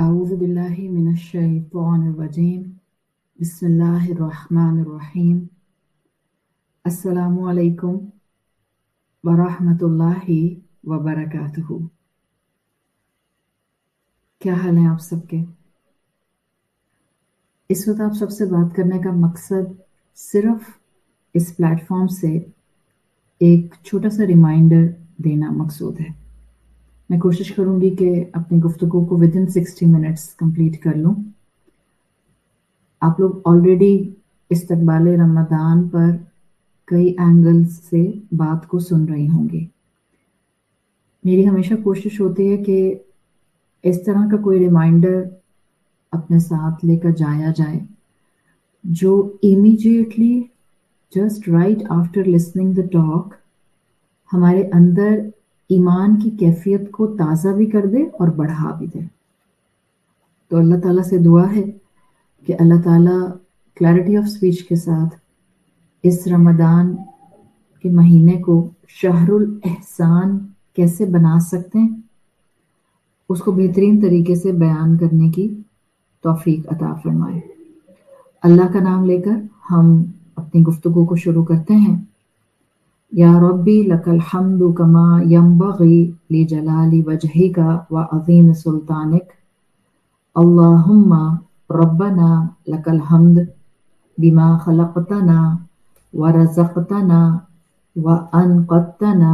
أعوذ بالله من الشيطان الرجيم بسم الله الرحمن الرحيم السلام علیکم ورحمۃ اللہ وبرکاتہ۔ کیا حال ہیں آپ سب کے؟ اس وقت آپ سب سے بات کرنے کا مقصد صرف اس پلیٹ فارم سے ایک چھوٹا سا ریمائنڈر دینا مقصود ہے۔ میں کوشش کروں گی کہ اپنی گفتگو کو ودن 60 منٹس کمپلیٹ کر لوں۔ آپ لوگ آلریڈی استقبال رمضان پر کئی اینگل سے بات کو سن رہی ہوں گی۔ میری ہمیشہ کوشش ہوتی ہے کہ اس طرح کا کوئی ریمائنڈر اپنے ساتھ لے کر جایا جائے جو immediately just right after listening the talk ہمارے اندر ایمان کی کیفیت کو تازہ بھی کر دے اور بڑھا بھی دے۔ تو اللہ تعالیٰ سے دعا ہے کہ اللہ تعالیٰ کلیئرٹی آف سپیچ کے ساتھ اس رمضان کے مہینے کو شہر الاحسان کیسے بنا سکتے ہیں اس کو بہترین طریقے سے بیان کرنے کی توفیق عطا فرمائے۔ اللہ کا نام لے کر ہم اپنی گفتگو کو شروع کرتے ہیں۔ یا ربی لک الحمد کما ینبغی لجلال وجہک وعظیم سلطانک، اللہم ربنا لک الحمد بما خلقتنا ورزقتنا وانقذتنا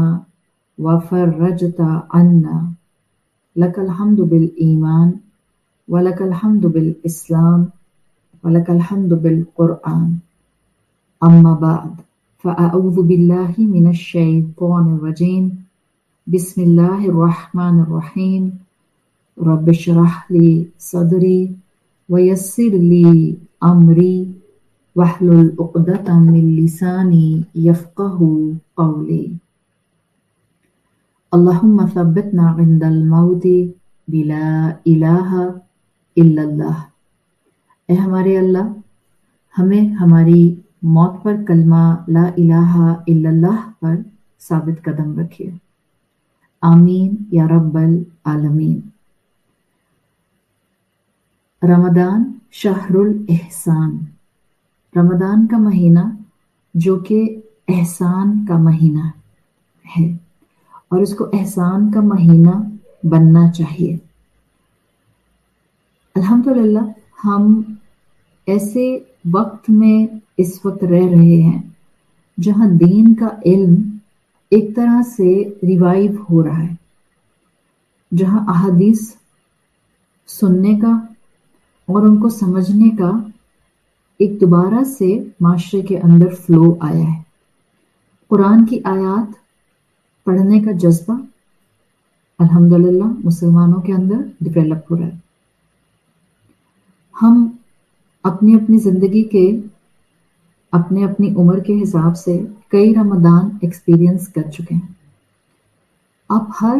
وفرجت عنا، لک الحمد بالایمان ولک الحمد بالاسلام ولک الحمد بالقرآن، اما بعد فأعوذ باللہ من الشیطان الرجیم، بسم اللہ الرحمن الرحیم، رب اشرح لی صدری ویسر لی امری واحلل عقدۃ من لسانی یفقہوا قولی، اللہم ثبتنا عند الموت بلا الہ الا اللہ۔ اے ہمارے اللہ، ہمیں ہماری موت پر کلمہ لا الہ الا اللہ پر ثابت قدم رکھیے، آمین یا رب العالمین۔ رمضان شہر الاحسان، رمضان کا مہینہ جو کہ احسان کا مہینہ ہے اور اس کو احسان کا مہینہ بننا چاہیے۔ الحمدللہ ہم ایسے وقت میں اس وقت رہ رہے ہیں جہاں دین کا علم ایک طرح سے ریوائیو ہو رہا ہے، جہاں احادیث سننے کا اور ان کو سمجھنے کا ایک دوبارہ سے معاشرے کے اندر فلو آیا ہے۔ قرآن کی آیات پڑھنے کا جذبہ الحمدللہ مسلمانوں کے اندر ڈیولپ ہو رہا ہے۔ ہم اپنی اپنی زندگی کے اپنے اپنی عمر کے حساب سے کئی رمضان ایکسپیرینس کر چکے ہیں۔ آپ ہر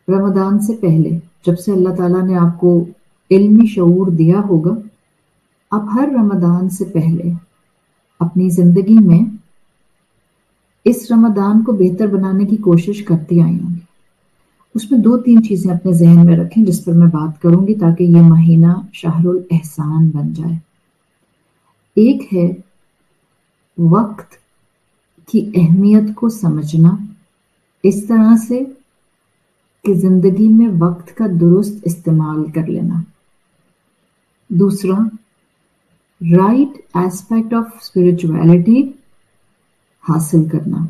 رمضان سے پہلے، جب سے اللہ تعالیٰ نے آپ کو علمی شعور دیا ہوگا، آپ ہر رمضان سے پہلے اپنی زندگی میں اس رمضان کو بہتر بنانے کی کوشش کرتی آئی ہوں گی۔ اس میں 2-3 چیزیں اپنے ذہن میں رکھیں جس پر میں بات کروں گی تاکہ یہ مہینہ شہر الاحسان بن جائے۔ ایک ہے وقت کی اہمیت کو سمجھنا اس طرح سے کہ زندگی میں وقت کا درست استعمال کر لینا۔ دوسرا، رائٹ ایسپیکٹ آف اسپرچویلٹی حاصل کرنا۔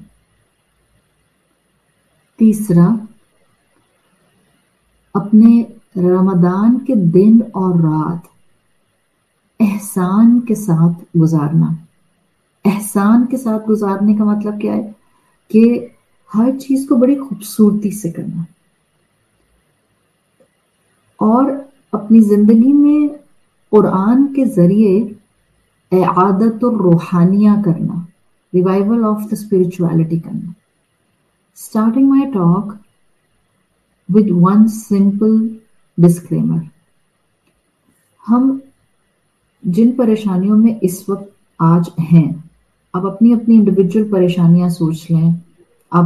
تیسرا، اپنے رمضان کے دن اور رات احسان کے ساتھ گزارنا۔ احسان کے ساتھ گزارنے کا مطلب کیا ہے؟ کہ ہر چیز کو بڑی خوبصورتی سے کرنا اور اپنی زندگی میں قرآن کے ذریعے اعادت الروحانیہ کرنا، ریوائیول آف دا اسپرچویلٹی کرنا۔ Starting my talk with one simple disclaimer، ہم جن پریشانیوں میں اس وقت آج ہیں، اب اپنی اپنی انڈیویجول پریشانیاں سوچ لیں۔ اب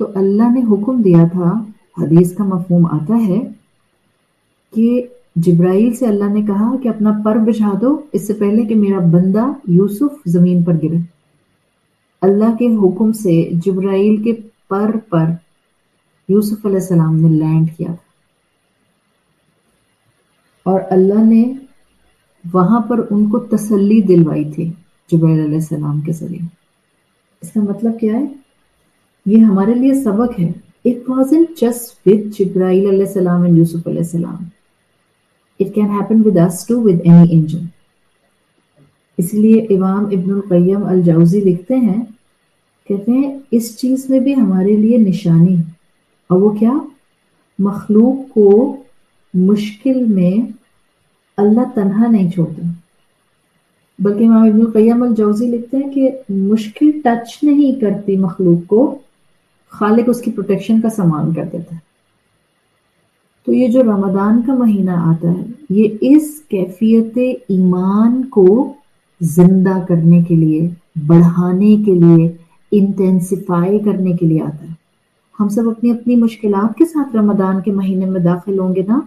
تو اللہ نے حکم دیا تھا، حدیث کا مفہوم آتا ہے کہ جبرائیل سے اللہ نے کہا کہ اپنا پر بچھا دو اس سے پہلے کہ میرا بندہ یوسف زمین پر گرے۔ اللہ کے حکم سے جبرائیل کے پر یوسف علیہ السلام نے لینڈ کیا تھا، اور اللہ نے وہاں پر ان کو تسلی دلوائی تھی جبرائیل علیہ السلام کے ذریعے۔ اس کا مطلب کیا ہے؟ یہ ہمارے لیے سبق ہے۔ It wasn't just with جبرائیل علیہ السلام and یوسف علیہ السلام. It can happen with us too, with any angel. اس لیے امام ابن القیم الجوزی لکھتے ہیں، کہتے ہیں اس چیز میں بھی ہمارے لیے نشانی، اور وہ کیا؟ مخلوق کو مشکل میں اللہ تنہا نہیں چھوڑتا، بلکہ امام ابن القیم الجوزی لکھتے ہیں کہ مشکل ٹچ نہیں کرتی مخلوق کو، خالق اس کی پروٹیکشن کا سامان کر دیتا ہے۔ تو یہ جو رمضان کا مہینہ آتا ہے، یہ اس کیفیت ایمان کو زندہ کرنے کے لیے، بڑھانے کے لیے، انٹینسیفائی کرنے کے لیے آتا ہے۔ ہم سب اپنی اپنی مشکلات کے ساتھ رمضان کے مہینے میں داخل ہوں گے نا،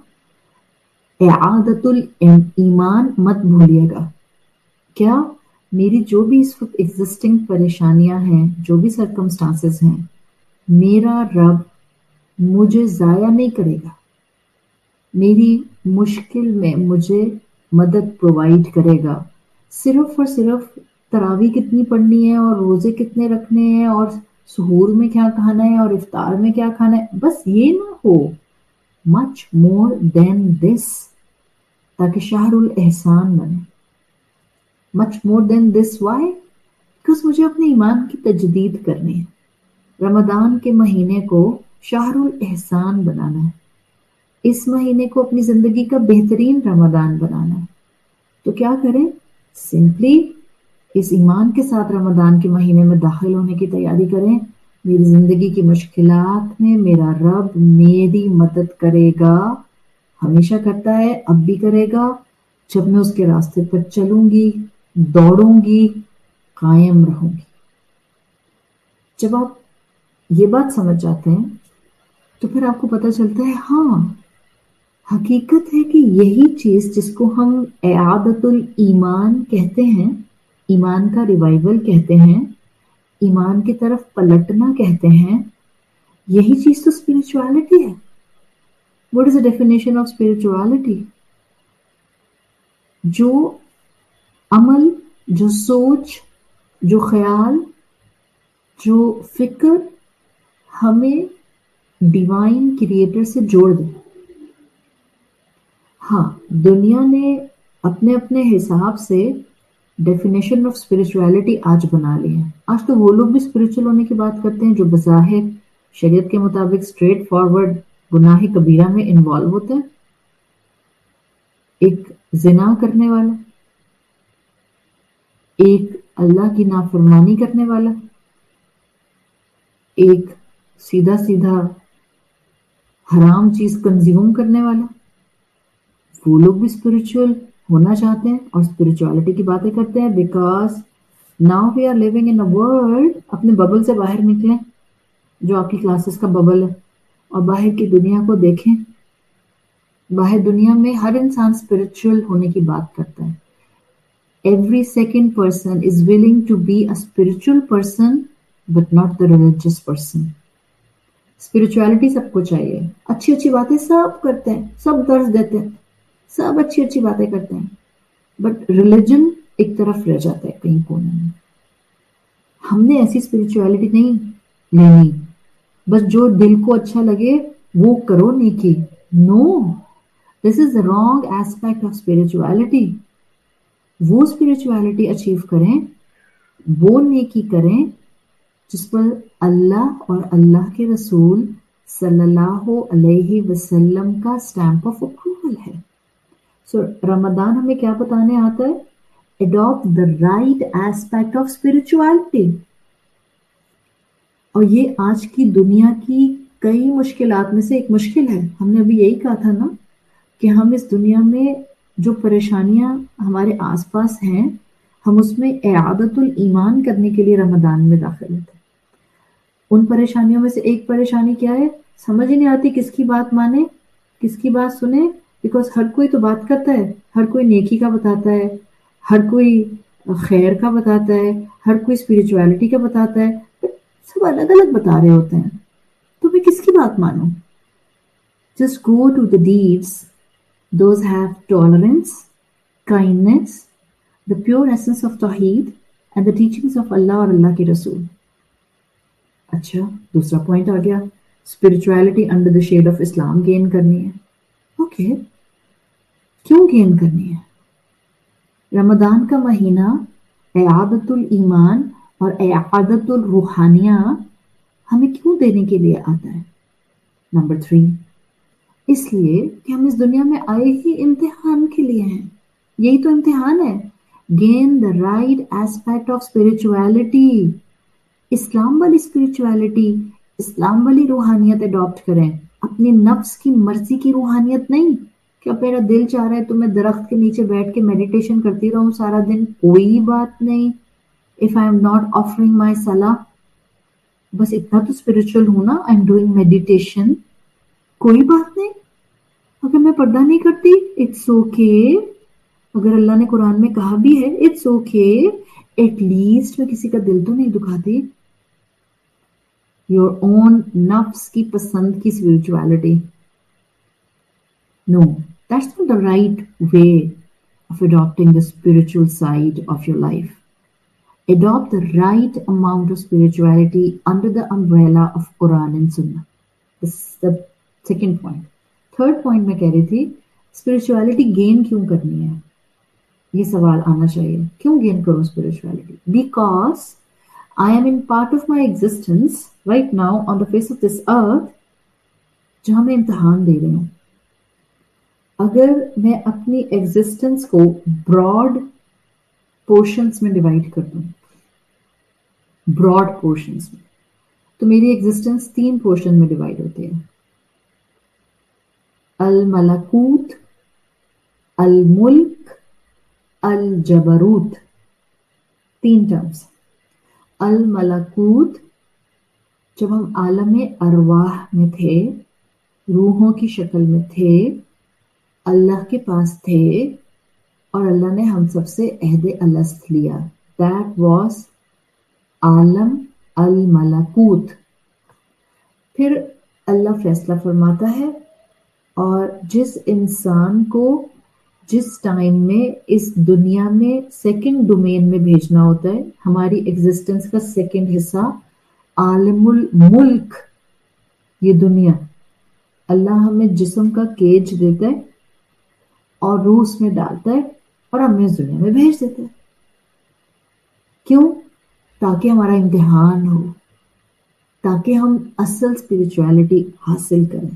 اعادت الایمان مت بھولیے گا۔ کیا میری جو بھی اس وقت ایگزسٹنگ پریشانیاں ہیں، جو بھی سرکمسٹانسز ہیں، میرا رب مجھے ضائع نہیں کرے گا، میری مشکل میں مجھے مدد پرووائڈ کرے گا۔ صرف اور صرف تراویح کتنی پڑھنی ہے اور روزے کتنے رکھنے ہیں اور سحور میں کیا کھانا ہے اور افطار میں کیا کھانا ہے، بس یہ نہ ہو، مچ مور دین دس، تاکہ شہر الاحسان بنے۔ مچ مور دین دس، وائی؟ بیکاز مجھے اپنے ایمان کی تجدید کرنی ہے۔ رمضان کے مہینے کو شہر الاحسان بنانا ہے، اس مہینے کو اپنی زندگی کا بہترین رمضان بنانا ہے۔ تو کیا کریں؟ سمپلی اس ایمان کے ساتھ رمضان کے مہینے میں داخل ہونے کی تیاری کریں۔ میری زندگی کی مشکلات میں میرا رب میری مدد کرے گا، ہمیشہ کرتا ہے، اب بھی کرے گا، جب میں اس کے راستے پر چلوں گی، دوڑوں گی، قائم رہوں گی۔ جب آپ یہ بات سمجھ جاتے ہیں تو پھر آپ کو پتہ چلتا ہے، ہاں حقیقت ہے کہ یہی چیز جس کو ہم اعادت الایمان کہتے ہیں، ایمان کا ریوائول کہتے ہیں، ایمان کی طرف پلٹنا کہتے ہیں، یہی چیز تو اسپرچوالٹی ہے۔ What is the definition of spirituality؟ جو عمل، جو سوچ، جو خیال، جو فکر ہمیں ڈیوائن کریٹر سے جوڑ دے۔ ہاں، دنیا نے اپنے اپنے حساب سے ڈیفینیشن آف اسپرچوالٹی آج بنا لی ہے۔ آج تو وہ لوگ بھی اسپرچل ہونے کی بات کرتے ہیں جو بظاہر شریعت کے مطابق اسٹریٹ فارورڈ گناہ کبیرہ میں انوالو ہوتے ہیں۔ ایک زنا کرنے والا، ایک اللہ کی نافرمانی کرنے والا، ایک سیدھا سیدھا حرام چیز کنزیوم کرنے والا، وہ لوگ بھی اسپرچل ہونا چاہتے ہیں اور اسپرچوالٹی کی باتیں کرتے ہیں، because now we are living in a world. اپنے ببل سے باہر نکلیں جو آپ کی کلاسز کا ببل ہے، اور باہر کی دنیا کو دیکھیں۔ باہر دنیا میں ہر انسان اسپرچل ہونے کی بات کرتا ہے۔ Every second person is willing to be a spiritual person but not the religious person۔ اسپرچوالٹی سب کو چاہیے، اچھی اچھی باتیں سب کرتے ہیں، سب درس دیتے ہیں، سب اچھی اچھی باتیں کرتے ہیں، بٹ ریلیجن ایک طرف رہ جاتا ہے کہیں کونے میں۔ ہم نے ایسی اسپرچوالٹی نہیں لینی بس جو دل کو اچھا لگے وہ کرو نیکی۔ نو، دس از the wrong aspect of spirituality۔ وہ اسپرچوالٹی اچیو کریں، وہ نیکی کریں جس پر اللہ اور اللہ کے رسول صلی اللہ علیہ وسلم کا اسٹیمپ آف اپروول ہے۔ سو رمضان ہمیں کیا بتانے آتا ہے؟ Adapt the right aspect of spirituality. اور یہ آج کی دنیا کی کئی مشکلات میں سے ایک مشکل ہے۔ ہم نے ابھی یہی کہا تھا نا کہ ہم اس دنیا میں جو پریشانیاں ہمارے آس پاس ہیں، ہم اس میں اعادت الایمان کرنے کے لیے رمضان میں داخل ہوتے ہیں۔ ان پریشانیوں میں سے ایک پریشانی کیا ہے؟ سمجھ ہی نہیں آتی کس کی بات مانے، کس کی بات سنے، بیکاز ہر کوئی تو بات کرتا ہے، ہر کوئی نیکی کا بتاتا ہے، ہر کوئی خیر کا بتاتا ہے، ہر کوئی اسپرچویلٹی کا بتاتا ہے، سب الگ الگ بتا رہے ہوتے ہیں، تو میں کس کی بات مانوں؟ Just go to the deeds. Those have tolerance, kindness, the pure essence of Tawheed, and the teachings of Allah اور اللہ کے رسول. اچھا، دوسرا پوائنٹ آ گیا، spirituality under the shade of Islam gain کرنی ہے. اوکے، کیوں گین کرنی ہے؟ رمضان کا مہینہ اعادت الایمان اور اعادت الروحانیہ ہمیں کیوں دینے کے لیے آتا ہے؟ نمبر 3، اس لیے کہ ہم اس دنیا میں آئے ہی امتحان کے لیے ہیں. یہی تو امتحان ہے. Gain the right aspect of spirituality. اسلام والی اسپرچویلٹی، اسلام والی روحانیت اڈاپٹ کریں، اپنی نفس کی مرضی کی روحانیت نہیں کہ اب میرا دل چاہ رہا ہے تو میں درخت کے نیچے بیٹھ کے میڈیٹیشن کرتی رہوں سارا دن، کوئی بات نہیں. If I am not offering my صلاح، بس اتنا تو اسپرچل ہوں نا، آئی ایم ڈوئنگ میڈیٹیشن، کوئی بات نہیں. اگر میں پردہ نہیں کرتی، اٹس اوکے. اگر اللہ نے قرآن میں کہا بھی ہے اٹس اوکے، ایٹ لیسٹ میں کسی کا دل تو نہیں دکھاتی. یور اون نفس کی پسند کی spirituality. No, that's not the right way of adapting the spiritual side of your life. Adopt the right amount of spirituality under the umbrella of Quran and Sunnah. This is the second point. Third point میں کہہ رہی تھی، spirituality gain کیوں کرنی ہے؟ یہ سوال آنا چاہیے، کیوں گین کروں spirituality؟ Because I am in part of my existence right now on the face of this earth جہاں میں امتحان دے رہی ہوں. اگر میں اپنی ایگزسٹنس کو براڈ پورشنس میں ڈیوائڈ کر دوں، براڈ پورشنس میں، تو میری ایگزسٹنس 3 پورشن میں ڈیوائڈ ہوتے ہیں: الملکوت، الملک، الجبروت. 3 ٹرمز. الملکوت، جب ہم عالم ارواح میں تھے، روحوں کی شکل میں تھے، اللہ کے پاس تھے، اور اللہ نے ہم سب سے عہد الست لیا. دیٹ واز عالم الملکوت. پھر اللہ فیصلہ فرماتا ہے، اور جس انسان کو جس ٹائم میں اس دنیا میں سیکنڈ ڈومین میں بھیجنا ہوتا ہے، ہماری ایگزسٹنس کا سیکنڈ حصہ عالم الملک، یہ دنیا، اللہ ہمیں جسم کا کیج دیتا ہے اور روح اس میں ڈالتا ہے اور ہمیں اس دنیا میں بھیج دیتا ہے. کیوں؟ تاکہ ہمارا امتحان ہو، تاکہ ہم اصل اسپرچویلٹی حاصل کریں،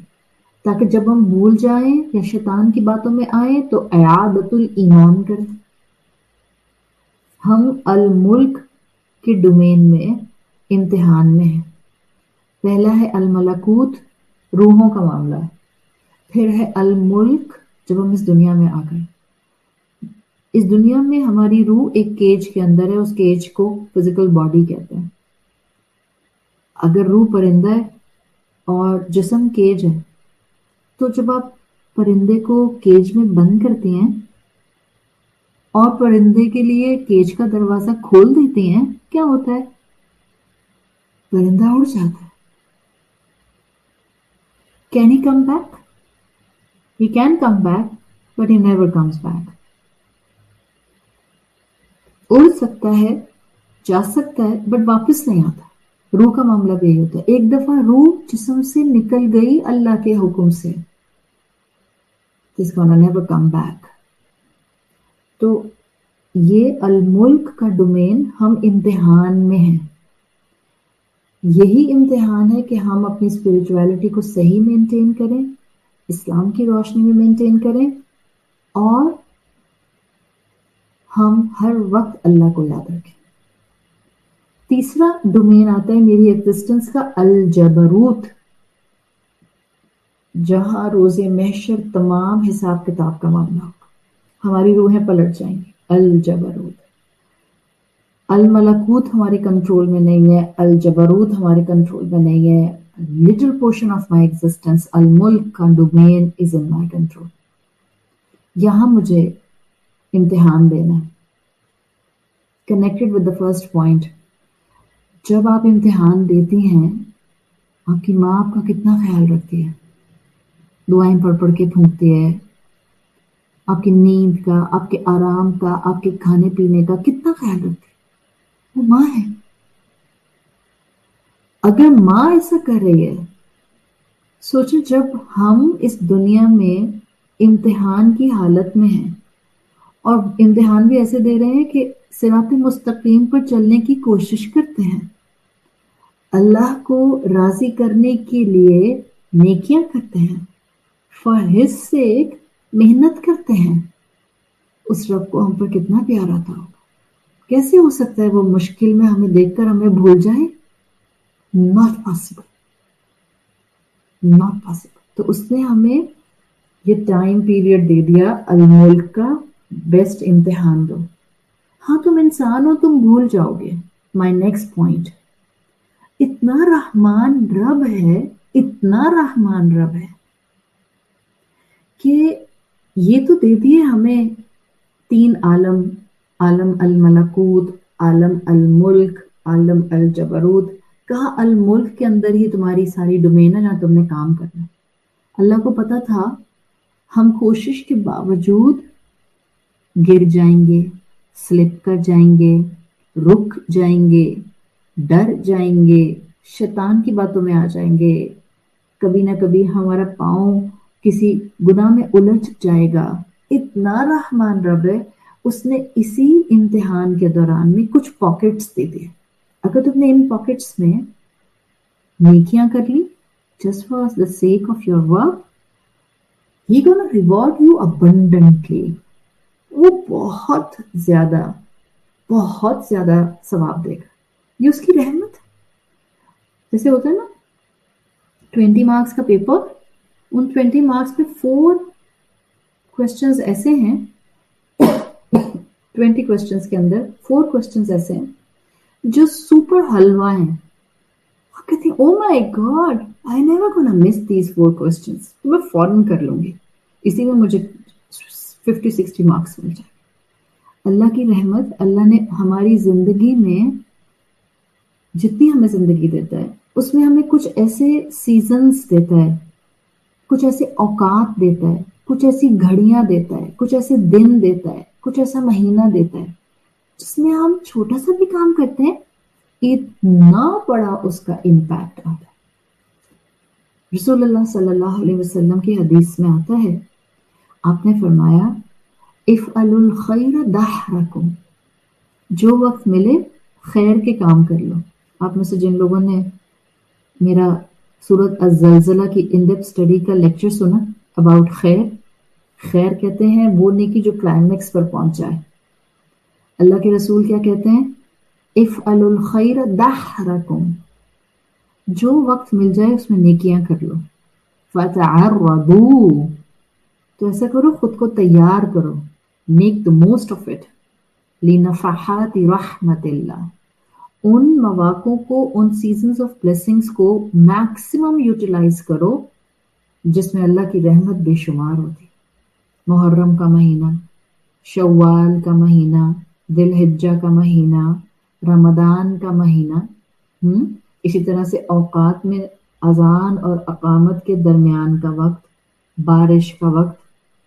تاکہ جب ہم بھول جائیں یا شیطان کی باتوں میں آئیں تو اعادت الایمان کریں. ہم الملک کے ڈومین میں امتحان میں ہیں. پہلا ہے الملکوت، روحوں کا معاملہ ہے. پھر ہے الملک، جب ہم اس دنیا میں آ گئے. اس دنیا میں ہماری روح ایک کیج کے اندر ہے، اس کیج کو فزیکل باڈی کہتے ہیں. اگر روح پرندہ ہے اور جسم کیج ہے، تو جب آپ پرندے کو کیج میں بند کرتے ہیں اور پرندے کے لیے کیج کا دروازہ کھول دیتے ہیں، کیا ہوتا ہے؟ پرندہ اڑ جاتا ہے. Can he come back? He can come back, but he never comes back. اڑ سکتا ہے، جا سکتا ہے، بٹ واپس نہیں آتا. روح کا معاملہ بھی یہی ہوتا ہے. ایک دفعہ روح جسم سے نکل گئی اللہ کے حکم سے، اس gonna never come back. تو یہ الملک کا ڈومین، ہم امتحان میں ہیں. یہی امتحان ہے کہ ہم اپنی اسپرچویلٹی کو صحیح مینٹین کریں، اسلام کی روشنی میں مینٹین کریں، اور ہم ہر وقت اللہ کو یاد رکھیں. تیسرا ڈومین آتا ہے میری ایگزسٹنس کا، الجبروت، جہاں روز محشر تمام حساب کتاب کا معاملہ ہوگا، ہماری روحیں پلٹ جائیں گی. الجبروت. الملکوت ہمارے کنٹرول میں نہیں ہے، الجبروت ہمارے کنٹرول میں نہیں ہے. little portion of my existence, الملک کا domain is in my control. یہاں مجھے امتحان دینا ہے. connected with the first point. جب آپ امتحان دیتی ہیں، آپ کی ماں آپ کا کتنا خیال رکھتی ہے، دعائیں پڑھ پڑھ کے پھونکتی ہے، آپ کی نیند کا، آپ کے آرام کا، آپ کے کھانے پینے کا کتنا خیال رکھتی ہے. وہ ماں ہے. اگر ماں ایسا کر رہی ہے، سوچو جب ہم اس دنیا میں امتحان کی حالت میں ہیں اور امتحان بھی ایسے دے رہے ہیں کہ صراط مستقیم پر چلنے کی کوشش کرتے ہیں، اللہ کو راضی کرنے کے لیے نیکیاں کرتے ہیں، for his sake محنت کرتے ہیں، اس رب کو ہم پر کتنا پیار آتا ہوگا. کیسے ہو سکتا ہے وہ مشکل میں ہمیں دیکھ کر ہمیں بھول جائے؟ not possible. not possible. تو اس نے ہمیں یہ ٹائم پیریڈ دے دیا، الملک کا بیسٹ امتحان دو. ہاں تم انسان ہو، تم بھول جاؤ گے. مائی نیکسٹ پوائنٹ، اتنا رحمان رب ہے، اتنا رحمان رب ہے کہ یہ تو دے دیے ہمیں 3 عالم، عالم الملکوت، عالم الملک، عالم الجبروت. کہا الملک کے اندر ہی تمہاری ساری ڈومین ہے، نہ تم نے کام کرنا. اللہ کو پتا تھا ہم کوشش کے باوجود گر جائیں گے، سلپ کر جائیں گے، رک جائیں گے، ڈر جائیں گے، شیطان کی باتوں میں آ جائیں گے، کبھی نہ کبھی ہمارا پاؤں کسی گناہ میں الجھ جائے گا. اتنا رحمان رب ہے، اس نے اسی امتحان کے دوران میں کچھ پاکٹس دے دیے. اگر تم نے ان پاکٹس میں نیکیاں کر لی just for the sake of your work, he gonna reward you abundantly. وہ بہت زیادہ ثواب دے گا. یہ اس کی رحمت. جیسے ہوتا ہے نا 20 مارکس کا پیپر، ان 20 مارکس پہ 4 کوشچنز ایسے ہیں، 20 کوشچنز کے اندر 4 کوشچنز ایسے ہیں جو سپر حلوہ ہیں. آپ کہتے ہیں oh my God I never gonna miss these 4 questions, تو میں فوراً کر لوں گی، اسی میں مجھے 50-60 مارکس مل جائے. اللہ کی رحمت، اللہ نے ہماری زندگی میں جتنی ہمیں زندگی دیتا ہے اس میں ہمیں کچھ ایسے سیزنز دیتا ہے، کچھ ایسے اوقات دیتا ہے، کچھ ایسی گھڑیاں دیتا ہے، کچھ ایسے دن دیتا ہے، کچھ ایسا مہینہ دیتا ہے جس میں ہم چھوٹا سا بھی کام کرتے ہیں اتنا بڑا اس کا امپیکٹ آتا ہے. رسول اللہ صلی اللہ علیہ وسلم کی حدیث میں آتا ہے، آپ نے فرمایا افعلوا الخیر دحرکم، جو وقت ملے خیر کے کام کر لو. آپ میں سے جن لوگوں نے میرا سورۃ الزلزلہ کی ان ڈیپتھ اسٹڈی کا لیکچر سنا اباؤٹ خیر، خیر کہتے ہیں وہ نیکی جو کلائمیکس پر پہنچ جائے. اللہ کے رسول کیا کہتے ہیں؟ افعلوا الخیر دحرکم، جو وقت مل جائے اس میں نیکیاں کر لو. فتعرضوا، تو ایسا کرو خود کو تیار کرو، make the most of it, لنفحات رحمت اللہ، ان مواقعوں کو، ان سیزنز آف بلیسنگز کو میکسیمم یوٹیلائز کرو جس میں اللہ کی رحمت بے شمار ہوتی. محرم کا مہینہ، شوال کا مہینہ، ذی الحجہ کا مہینہ، رمضان کا مہینہ، اسی طرح سے اوقات میں اذان اور اقامت کے درمیان کا وقت، بارش کا وقت،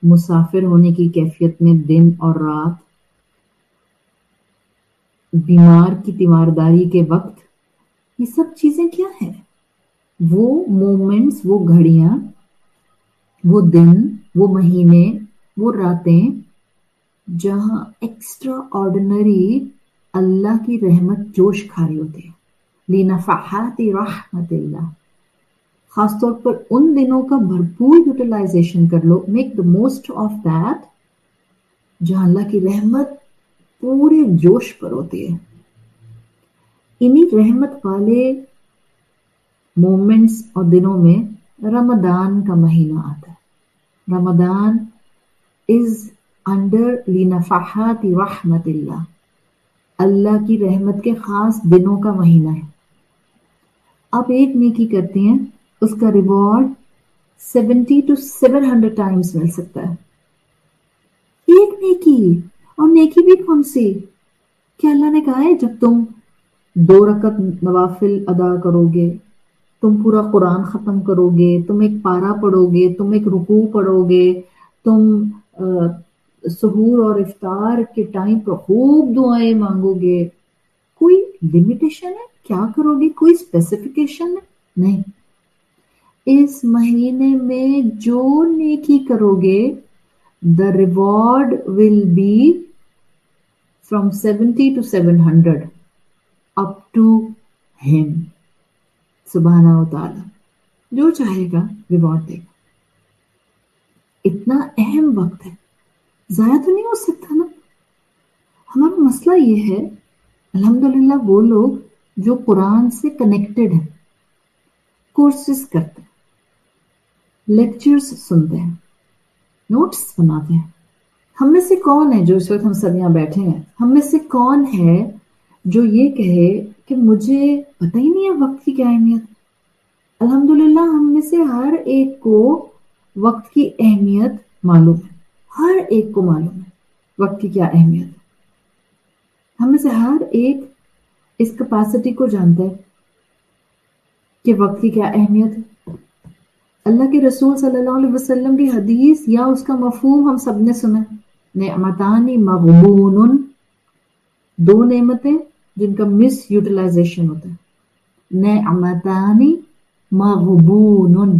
مسافر ہونے کی کیفیت میں دن اور رات، بیمار کی تیمارداری کے وقت. یہ سب چیزیں کیا ہیں؟ وہ مومنٹس، وہ گھڑیاں، وہ دن، وہ مہینے، وہ راتیں جہاں ایکسٹرا آرڈنری اللہ کی رحمت جوش کھا رہی ہوتی ہے. لنفحات رحمت اللہ، خاص طور پر ان دنوں کا بھرپور یوٹیلائزیشن کر لو، make the most of that, جہاں اللہ کی رحمت پورے جوش پر ہوتی ہے. انہی رحمت والے مومنٹس اور دنوں میں رمضان کا مہینہ آتا ہے. رمضان از انڈر لنفحات رحمت اللہ. اللہ کی رحمت کے خاص دنوں کا مہینہ ہے. آپ ایک نیکی کرتی ہیں اس کا ریوارڈ 70 to 700 ٹائمز مل سکتا ہے. ایک نیکی. اور نیکی بھی کون سی؟ کہ اللہ نے کہا ہے جب تم 2 رکعت نوافل ادا کرو گے، تم پورا قرآن ختم کرو گے، تم ایک پارا پڑھو گے، تم ایک رکوع پڑھو گے، تم سحور اور افطار کے ٹائم پر خوب دعائیں مانگو گے. کوئی لمیٹیشن ہے کیا کرو گے؟ کوئی اسپیسیفیکیشن ہے؟ نہیں. اس مہینے میں جو نیکی کرو گے the reward will be from 70 to 700 up to him سبحانہ و تعالی. جو چاہے گا ریوارڈ دے گا. اتنا اہم وقت ہے، ضائع تو نہیں ہو سکتا نا. ہمارا مسئلہ یہ ہے الحمدللہ وہ لوگ جو قرآن سے کنیکٹڈ ہیں، کورسز کرتے ہیں، لیکچرز سنتے ہیں، نوٹس بناتے ہیں. ہم میں سے کون ہے جو اس وقت ہم سب یہاں بیٹھے ہیں، ہم میں سے کون ہے جو یہ کہے کہ مجھے پتہ ہی نہیں ہے وقت کی کیا اہمیت؟ الحمدللہ ہم میں سے ہر ایک کو وقت کی اہمیت معلوم ہے. ہر ایک کو معلوم ہے وقت کی کیا اہمیت ہے. ہم میں سے ہر ایک اس کیپیسٹی کو جانتا ہے کہ وقت کی کیا اہمیت ہے. اللہ کے رسول صلی اللہ علیہ وسلم کی حدیث یا اس کا مفہوم ہم سب نے سنا. نعمتان مغبون، 2 نعمتیں جن کا مس یوٹیلائزیشن ہوتا ہے. نعمتان مغبون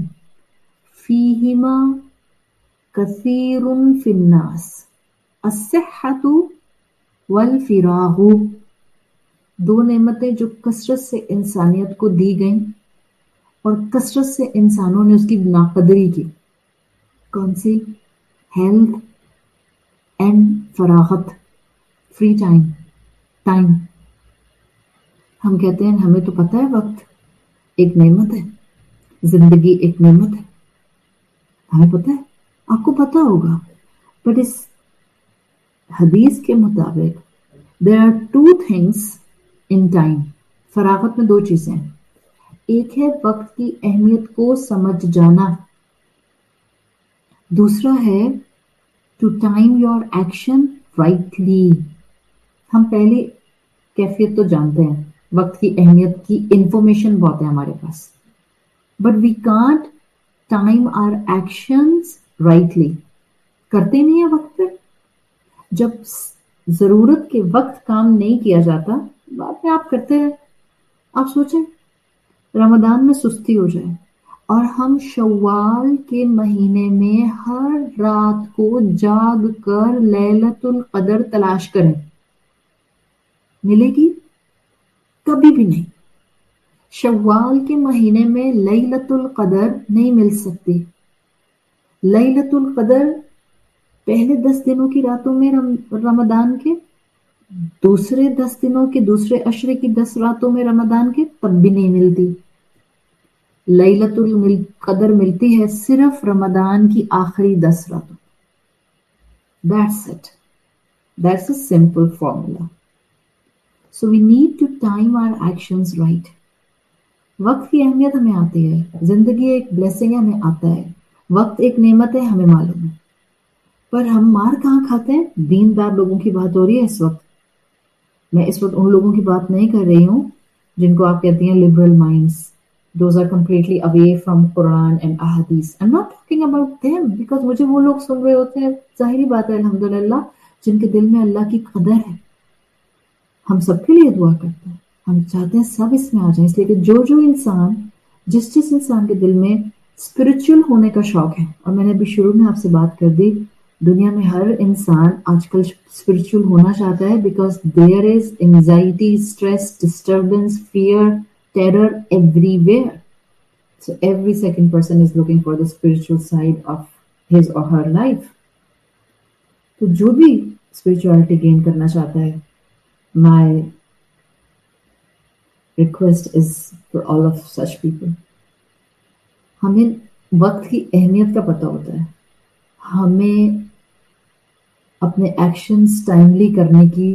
فیہما کثیر فی الناس الصحۃ والفراغ. 2 نعمتیں جو کثرت سے انسانیت کو دی گئیں اور کثرت سے انسانوں نے اس کی ناقدری کی. کون سی؟ ہیلتھ اینڈ فراغت، فری ٹائم. ہم کہتے ہیں ہمیں تو پتہ ہے وقت ایک نعمت ہے، زندگی ایک نعمت ہے، ہمیں پتہ ہے، آپ کو پتہ ہوگا. بٹ اس حدیث کے مطابق there are 2 things in time. فراغت میں 2 چیزیں ہیں. ایک ہے وقت کی اہمیت کو سمجھ جانا، دوسرا ہے to time your action rightly. ہم پہلی کیفیت تو جانتے ہیں، وقت کی اہمیت کی انفارمیشن بہت ہے ہمارے پاس، but we can't time our actions rightly. کرتے نہیں ہیں وقت پہ. جب ضرورت کے وقت کام نہیں کیا جاتا بعد میں آپ کرتے ہیں. آپ سوچیں رمضان میں سستی ہو جائے اور ہم شوال کے مہینے میں ہر رات کو جاگ کر لیلۃ القدر تلاش کریں، ملے گی؟ کبھی بھی نہیں. شوال کے مہینے میں لیلۃ القدر نہیں مل سکتی. لیلۃ القدر پہلے 10 دنوں کی راتوں میں رمضان کے، دوسرے 10 دنوں کے دوسرے عشرے کی 10 راتوں میں رمضان کے تب بھی نہیں ملتی. لیلۃ القدر ملتی ہے صرف رمضان کی آخری 10 راتوں. That's it. That's a simple formula. So we need to time our actions right. وقت کی اہمیت ہمیں آتی ہے، زندگی ایک بلیسنگ ہے ہمیں آتا ہے، وقت ایک نعمت ہے ہمیں معلوم ہے. پر ہم مار کہاں کھاتے ہیں؟ دیندار لوگوں کی بات ہو رہی ہے اس وقت. میں اس وقت ان لوگوں کی بات نہیں کر رہی ہوں جن کو آپ کہتی ہیں liberal minds. Those are completely away from Quran and Ahadith. I'm not talking about them because مجھے وہ لوگ سن رہے ہوتے ہیں، ظاہری بات ہے الحمدللہ، جن کے دل میں اللہ کی قدر ہے. ہم سب کے لیے دعا کرتے ہیں، ہم چاہتے ہیں سب اس میں آ جائیں، اس لیے کہ جو انسان جس انسان کے دل میں اسپرچل ہونے کا شوق ہے، اور میں نے ابھی شروع میں آپ سے بات کر دی، دنیا میں ہر انسان آج کل اسپرچل ہونا چاہتا ہے because there is anxiety, stress, disturbance, fear, terror everywhere. So every second person is looking for the spiritual side of his or her life. تو جو بھی spirituality gain کرنا چاہتا ہے، my request is for all of such people. ہمیں وقت کی اہمیت کا پتہ ہوتا ہے، ہمیں اپنے ایکشنز ٹائملی کرنے کی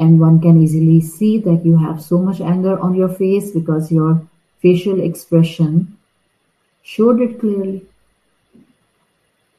And one can easily see that you have so much anger on your face because your facial expression showed it clearly.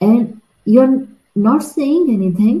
and you're not saying anything.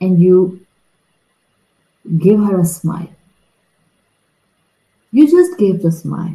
and you give her a smile. You just gave the smile.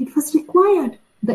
It was required. The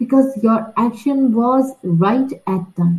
Because your action was right at time.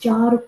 4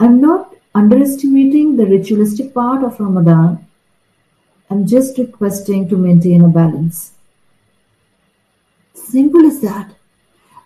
I'm not underestimating the ritualistic part of Ramadan. I'm just requesting to maintain a balance. Simple as that.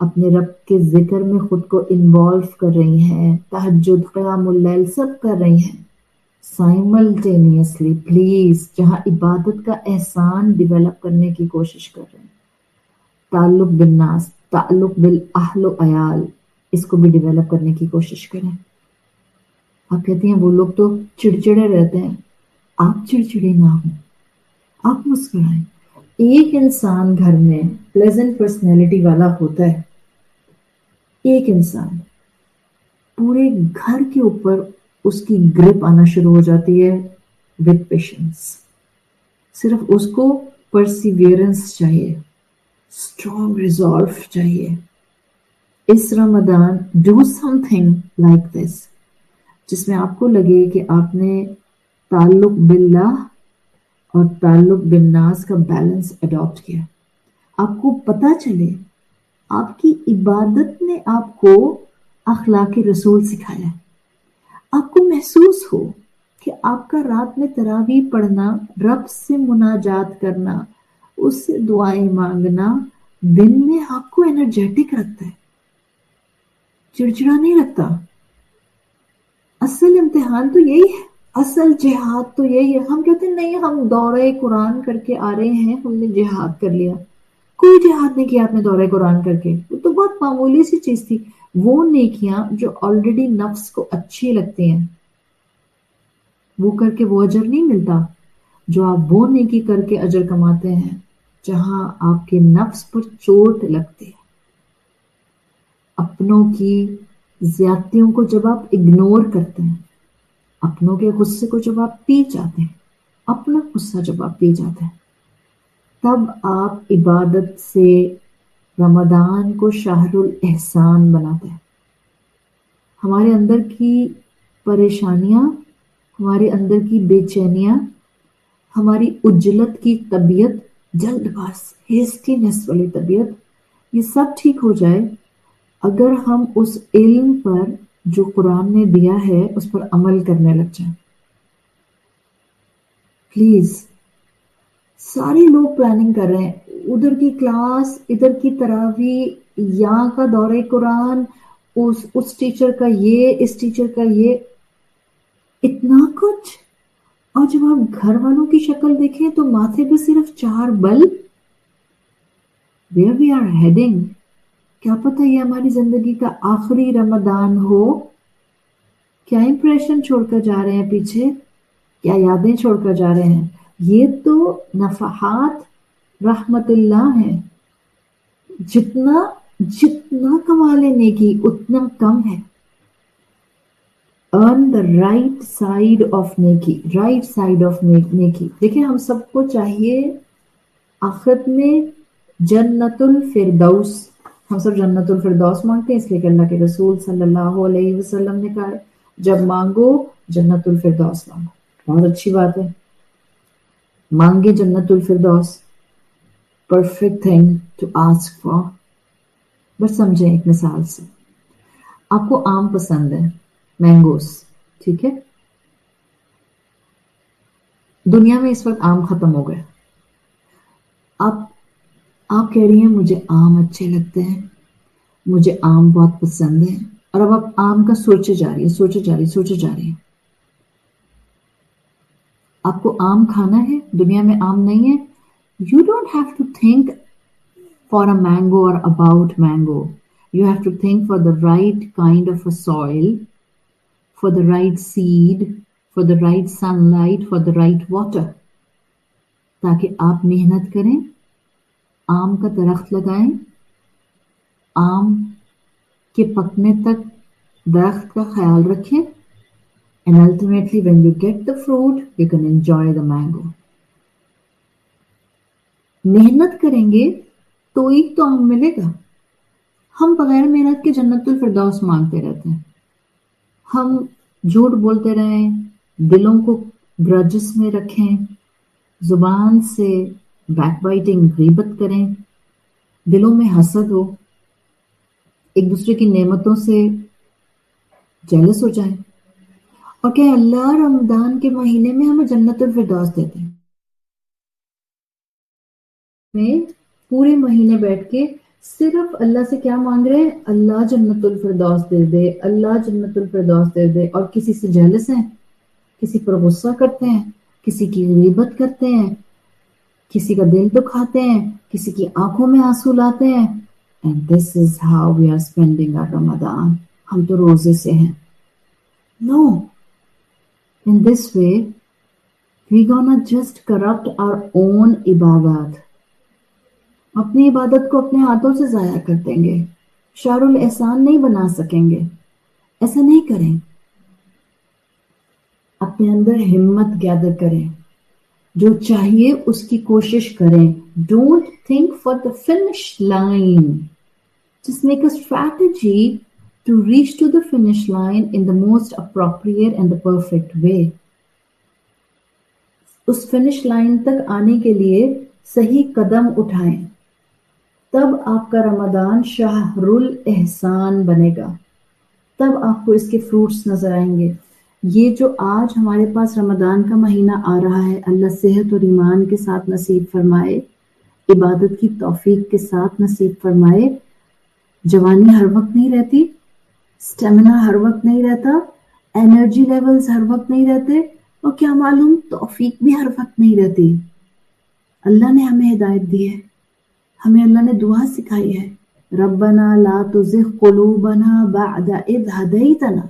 اپنے رب کے ذکر میں خود کو involve کر رہی ہیں، تہجد، قیام اللیل سب کر رہی ہیں سائملٹینیسلی. پلیز جہاں عبادت کا احسان ڈیولپ کرنے کی کوشش کر رہے ہیں، تعلق بالناس، تعلق بالاہل و عیال، اس کو بھی ڈیولپ کرنے کی کوشش کریں. آپ کہتی ہیں وہ لوگ تو چڑچڑے رہتے ہیں، آپ چڑچڑے نہ ہوں، آپ مسکرائیں. ایک انسان گھر میں پلیزنٹ پرسنالٹی والا ہوتا ہے، ایک انسان پورے گھر کے اوپر اس کی گرپ آنا شروع ہو جاتی ہے with پیشنس. صرف اس کو پرسیویرنس چاہیے، اسٹرانگ ریزالو چاہیے. اس Ramzan do something like this, جس میں آپ کو لگے کہ آپ نے تعلق باللہ اور تعلق بالناس کا بیلنس اڈاپٹ کیا. آپ کو پتہ چلے آپ کی عبادت نے آپ کو اخلاق رسول سکھایا. آپ کو محسوس ہو کہ آپ کا رات میں تراویح پڑھنا، رب سے مناجات کرنا، اس سے دعائیں مانگنا دن میں آپ کو انرجیٹک رکھتا ہے، چڑچڑا نہیں رکھتا. اصل امتحان تو یہی ہے، اصل جہاد تو یہی ہے. ہم کہتے ہیں نہیں ہم دورہ قرآن کر کے آ رہے ہیں، ہم نے جہاد کر لیا. کوئی جہاد نہیں کیا آپ نے دورہ قرآن کر کے، وہ تو بہت معمولی سی چیز تھی. وہ نیکیاں جو آلریڈی نفس کو اچھی لگتی ہیں وہ کر کے وہ اجر نہیں ملتا جو آپ وہ نیکی کر کے اجر کماتے ہیں جہاں آپ کے نفس پر چوٹ لگتی ہے. اپنوں کی زیادتیوں کو جب آپ اگنور کرتے ہیں، اپنوں کے غصے کو جب آپ پی جاتے ہیں، اپنا غصہ جب آپ پی جاتے ہیں، تب آپ عبادت سے رمضان کو شہر الاحسان بناتے ہیں. ہمارے اندر کی پریشانیاں، ہمارے اندر کی بے چینیاں، ہماری عجلت کی طبیعت، جلد باز ہیسٹینس والی طبیعت، یہ سب ٹھیک ہو جائے اگر ہم اس علم پر جو قرآن نے دیا ہے اس پر عمل کرنے لگ جائیں. پلیز، سارے لوگ پلاننگ کر رہے ہیں، ادھر کی کلاس، ادھر کی تراویح، یہاں کا دورہ قرآن، اس ٹیچر کا یہ، اس ٹیچر کا یہ، اتنا کچھ. اور جب آپ گھر والوں کی شکل دیکھیں تو ماتھے پہ صرف 4 بل. where we are heading، کیا پتہ یہ ہماری زندگی کا آخری رمضان ہو. کیا امپریشن چھوڑ کر جا رہے ہیں پیچھے، کیا یادیں چھوڑ کر جا رہے ہیں. یہ تو نفحات رحمت اللہ ہیں. جتنا جتنا کما لے نیکی اتنا کم ہے. earn the right side of نیکی، right side of نیکی. دیکھیں ہم سب کو چاہیے آخرت میں جنت الفردوس. ہم سب جنت الفردوس مانگتے ہیں، اس لیے کہ اللہ کے رسول صلی اللہ علیہ وسلم نے کہا جب مانگو جنت الفردوس مانگو. بہت اچھی بات ہے، مانگے جنت الفردوس، perfect thing to ask for. بس سمجھیں ایک مثال سے، آپ کو آم پسند ہے، مینگوز، ٹھیک ہے. دنیا میں اس وقت آم ختم ہو گئے. آپ کہہ رہی ہیں مجھے آم اچھے لگتے ہیں، مجھے آم بہت پسند ہے، اور اب آپ آم کا سوچے جا رہی ہیں. آپ کو آم کھانا ہے، دنیا میں آم نہیں ہے. You don't have to think for a mango اور about mango. You have to think for the right kind of a soil, for the right seed, for the right sunlight, for the right water. تاکہ آپ محنت کریں، آم کا درخت لگائیں، آم کے پکنے تک درخت کا خیال رکھیں، and ultimately when you get the fruit, you can enjoy the mango. محنت کریں گے تو ہی تو آم ملے گا. ہم بغیر محنت کے جنت الفردوس مانگتے رہتے ہیں. ہم جھوٹ بولتے رہیں، دلوں کو گرجس میں رکھیں، زبان سے بیک بائٹنگ، غیبت کریں، دلوں میں حسد ہو، ایک دوسرے کی نعمتوں سے جیلس ہو جائیں، اور کہ اللہ رمضان کے مہینے میں ہمیں جنت الفردوس دیتے ہیں. میں پورے مہینے بیٹھ کے صرف اللہ سے کیا مانگ رہے ہیں؟ اللہ جنت الفردوس دے دے، اللہ جنت الفردوس دے دے، اور کسی سے جیلس ہیں، کسی پر غصہ کرتے ہیں، کسی کی غیبت کرتے ہیں، کسی کا دل دکھاتے ہیں، کسی کی آنکھوں میں آنسو لاتے ہیں. And this is how we are spending our Ramadan. ہم تو روزے سے ہیں. No. In this way, we gonna just corrupt our own عبادات. اپنی عبادت کو اپنے ہاتھوں سے ضائع کر دیں گے. شہر الاحسان نہیں بنا سکیں گے. ایسا نہیں کریں. اپنے اندر ہمت گیدر کریں. جو چاہیے اس کی کوشش کریں. Don't think for the finish line. Just make a strategy to reach to the finish line in the most appropriate and the perfect way. اس فنش لائن تک آنے کے لیے صحیح قدم اٹھائیں. تب آپ کا رمضان شہر الاحسان بنے گا. تب آپ کو اس کے فروٹس نظر آئیں گے. یہ جو آج ہمارے پاس رمضان کا مہینہ آ رہا ہے، اللہ صحت اور ایمان کے ساتھ نصیب فرمائے، عبادت کی توفیق کے ساتھ نصیب فرمائے. جوانی ہر وقت نہیں رہتی، سٹیمنا ہر وقت نہیں رہتا، انرجی لیولز ہر وقت نہیں رہتے، اور کیا معلوم توفیق بھی ہر وقت نہیں رہتی. اللہ نے ہمیں ہدایت دی ہے، ہمیں اللہ نے دعا سکھائی ہے، ربنا لا تزغ قلوبنا بعد اذ ہدیتنا.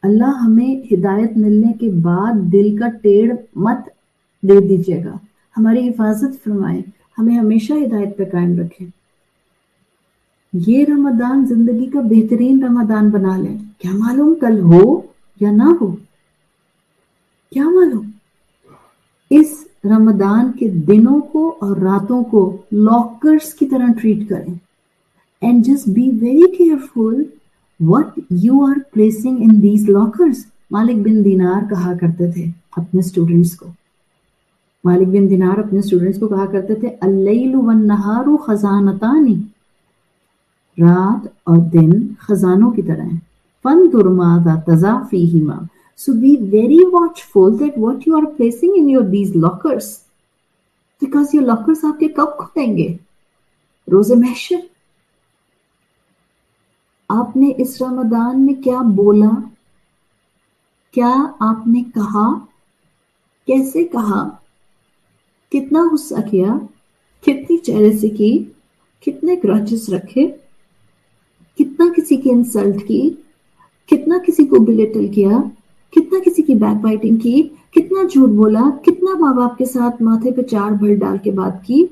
اللہ ہمیں ہدایت ملنے کے بعد دل کا ٹیڑھ مت دے دیجیے گا. ہماری حفاظت فرمائے، ہمیں ہمیشہ ہدایت پہ قائم رکھیں. یہ رمضان زندگی کا بہترین رمضان بنا لیں. کیا معلوم کل ہو یا نہ ہو، کیا معلوم. اس رمضان کے دنوں کو اور راتوں کو لاکرز کی طرح ٹریٹ کریں. And just be very careful what you are placing in these lockers. Malik bin Dinar کہا کرتے تھے اپنے سٹوڈنٹس کو، مالک بن دینار اپنے سٹوڈنٹس کو کہا کرتے تھے اللیل والنہار خزانتان، رات اور دن خزانوں کی طرح ہیں. فانظر ماذا تضع فیہما. So be very watchful that what you are placing in your these lockers, because your lockers آپ کے کب کھلیں گے؟ روز محشر. آپ نے اس رمضان میں کیا بولا، کیا آپ نے کہا، کیسے کہا، کتنا غصہ کیا، کتنی جیلسی کی، کتنے گرجز رکھے، کتنا کسی کی انسلٹ کی، کتنا کسی کو بلیٹل کیا، کتنا کسی کی بیک بائٹنگ کی، کتنا جھوٹ بولا، کتنا ماں باپ کے ساتھ ماتھے پہ 4 بھر ڈال کے بات کی،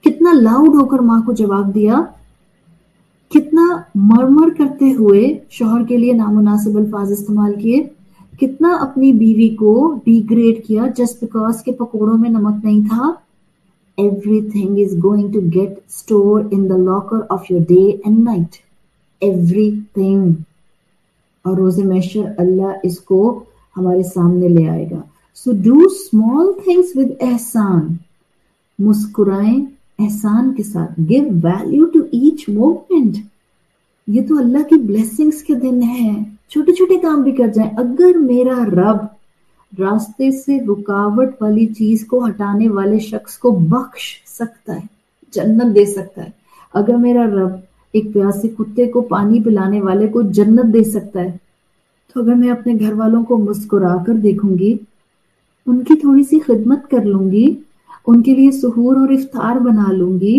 کتنا لاؤڈ ہو کر ماں کو جواب دیا، کتنا مرمر کرتے ہوئے شوہر کے لیے نامناسب الفاظ استعمال کیے، کتنا اپنی بیوی کو ڈیگریڈ کیا جسٹ بیکاز کے پکوڑوں میں نمک نہیں تھا. Everything is going to get stored in the locker of your day and night. Everything. اور روز محشر اللہ اس کو ہمارے سامنے لے آئے گا. So do small things with احسان. مسکرائیں احسان کے ساتھ. Give value to each moment. یہ تو اللہ کی blessings کے دن ہیں. چھوٹے چھوٹے کام بھی کر جائیں. اگر میرا رب راستے سے رکاوٹ والی چیز کو ہٹانے والے شخص کو بخش سکتا ہے، جنت دے سکتا ہے. اگر میرا رب ایک پیاسے کتے کو پانی پلانے والے کو جنت دے سکتا ہے، تو اگر میں اپنے گھر والوں کو مسکرا کر دیکھوں گی، ان کی تھوڑی سی خدمت کر لوں گی، ان کے لیے سحور اور افطار بنا لوں گی،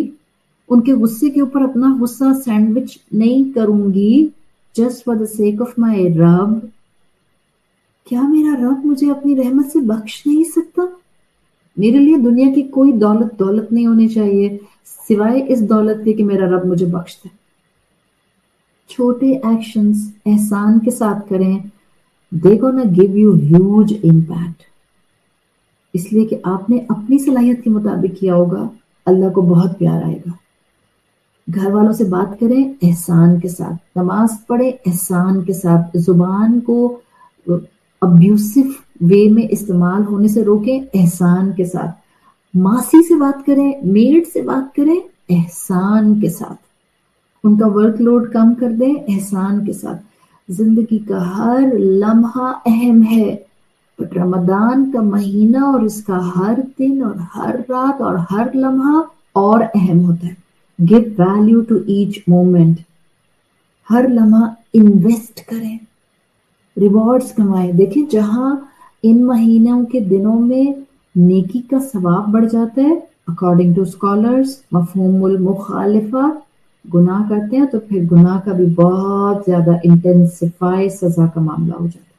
ان کے غصے کے اوپر اپنا غصہ سینڈوچ نہیں کروں گی just for the sake of my رب، کیا میرا رب مجھے اپنی رحمت سے بخش نہیں سکتا؟ میرے لیے دنیا کی کوئی دولت نہیں ہونی چاہیے سوائے اس دولت کے کہ میرا رب مجھے بخش دے. چھوٹے ایکشنز احسان کے ساتھ کریں. They gonna give you huge impact. اس لیے کہ آپ نے اپنی صلاحیت کے مطابق کیا ہوگا، اللہ کو بہت پیار آئے گا. گھر والوں سے بات کریں احسان کے ساتھ، نماز پڑھیں احسان کے ساتھ، زبان کو ابیوسو وے میں استعمال ہونے سے روکیں احسان کے ساتھ، ماسی سے بات کریں، میڈ سے بات کریں احسان کے ساتھ، ان کا ورک لوڈ کم کر دیں احسان کے ساتھ. زندگی کا ہر لمحہ اہم ہے، بٹ رمضان کا مہینہ اور اس کا ہر دن اور ہر رات اور ہر لمحہ اور اہم ہوتا ہے. give value to each moment. ہر لمحہ انویسٹ کریں, ریوارڈز کمائیں. دیکھیں جہاں ان مہینوں کے دنوں میں نیکی کا ثواب بڑھ جاتا ہے, اکارڈنگ ٹو اسکالرز مفہوم المخالفہ, گناہ کرتے ہیں تو پھر گناہ کا بھی بہت زیادہ انٹینسیفائی سزا کا معاملہ ہو جاتا ہے.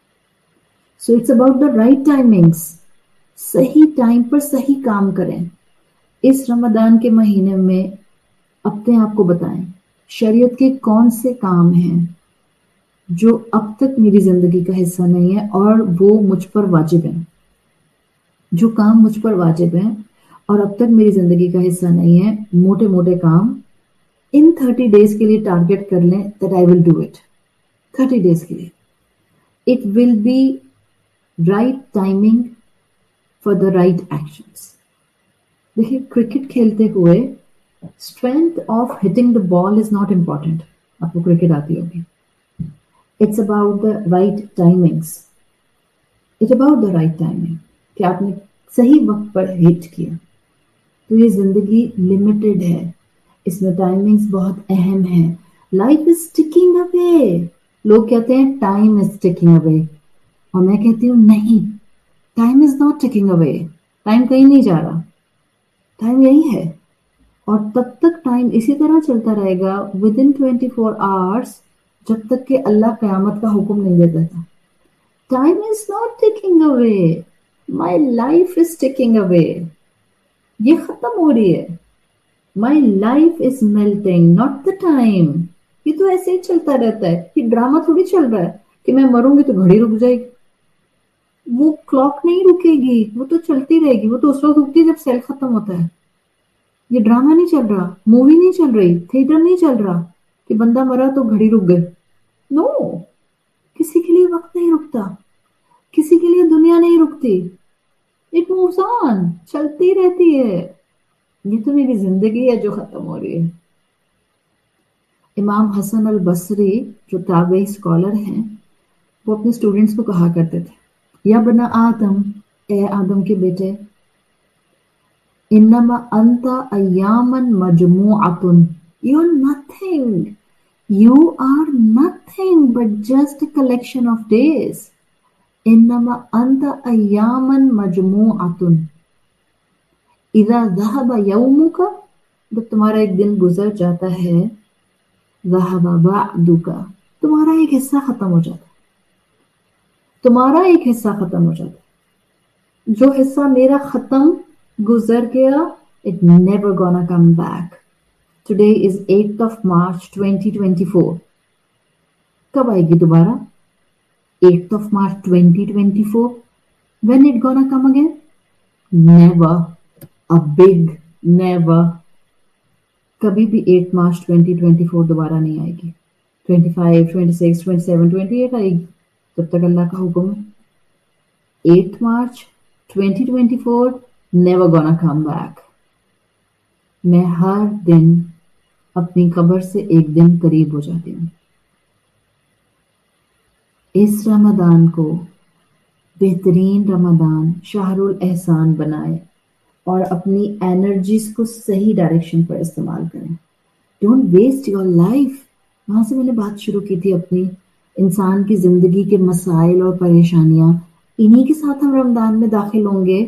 So it's about the right timings. صحیح ٹائم پر صحیح کام کریں. اس رمضان کے مہینے میں اپنے آپ کو بتائیں شریعت کے کون سے کام ہیں جو اب تک میری زندگی کا حصہ نہیں ہے اور وہ مجھ پر واجب ہیں. جو کام مجھ پر واجب ہیں اور اب تک میری زندگی کا حصہ نہیں ہے, موٹے موٹے کام ان 30 days کے لیے ٹارگٹ کر لیں that I will do it. 30 days کے لیے. It will be right timing for the right actions. دیکھیے کرکٹ کھیلتے ہوئے strength of hitting the ball is not important. آپ کو کرکٹ آتی ہوگی. It's about the right timings. It's about the right timing. کہ آپ نے صحیح وقت پر ہٹ کیا. تو یہ زندگی لمیٹڈ ہے, اس میں ٹائمنگز بہت اہم ہیں. لائف از ٹکنگ اوے. لوگ کہتے ہیں ٹائم از ٹکنگ اوے, اور میں کہتی ہوں نہیں, time is not ticking away. Time کہیں نہیں جا رہا, ٹائم یہی ہے. اور تب تک ٹائم اسی طرح چلتا رہے گا ودن 24 hours جب تک کہ اللہ قیامت کا حکم نہیں دے دیتا. Time is not ticking away, my life is ticking away. یہ ختم ہو رہی ہے. My life is melting not the time. یہ تو ایسے ہی چلتا رہتا ہے. یہ ڈرامہ تھوڑی چل رہا ہے کہ میں مروں گی تو گھڑی رک جائے گی. وہ کلاک نہیں رکے گی, وہ تو چلتی رہے گی. وہ تو اس وقت رکتی ہے جب سیل ختم ہوتا ہے. یہ ڈرامہ نہیں چل رہا, مووی نہیں چل رہی, تھیٹر نہیں چل رہا کہ بندہ مرا تو گھڑی رک گئی. نو, کسی کے لیے وقت نہیں رکتا, کسی کے لیے دنیا نہیں رکتی. اٹ مووز آن, چلتی رہتی ہے. یہ تو میری زندگی ہے جو ختم ہو رہی ہے. امام حسن البصری جو تابعی اسکالر ہیں, وہ اپنے اسٹوڈنٹس کو کہا کرتے تھے, یا بنا آدم, اے آدم کے بیٹے, انما انت ایامن مجموعتن, you are nothing, you are nothing but just a collection of days. انما انت ایامن مجموعتن, اذا ذهب یومک, جب تمہارا ایک دن گزر جاتا ہے, ذهب بعدک, تمہارا ایک حصہ ختم ہو جاتا ہے. تمہارا ایک حصہ ختم ہو جاتا ہے. جو حصہ میرا ختم گزر گیا, it never gonna come back. Today is 8th of March 2024. کب آئے گی دوبارہ؟ 8th of March 2024. When it gonna come again? Never. A big never. کبھی بھی 8 March 2024 دوبارہ نہیں آئے گی. 25, 26, 27, 28 آئے گی جب تک اللہ کا حکم ہے. 8 March 2024 never gonna come back. میں ہر دن اپنی قبر سے ایک دن قریب ہو جاتی ہوں. اس رمضان کو بہترین رمضان, شہر الاحسان بنائے اور اپنی انرجیز کو صحیح ڈائریکشن پر استعمال کریں. Don't waste your life. وہاں سے میں نے بات شروع کی تھی اپنی, انسان کی زندگی کے مسائل اور پریشانیاں, انہی کے ساتھ ہم رمضان میں داخل ہوں گے.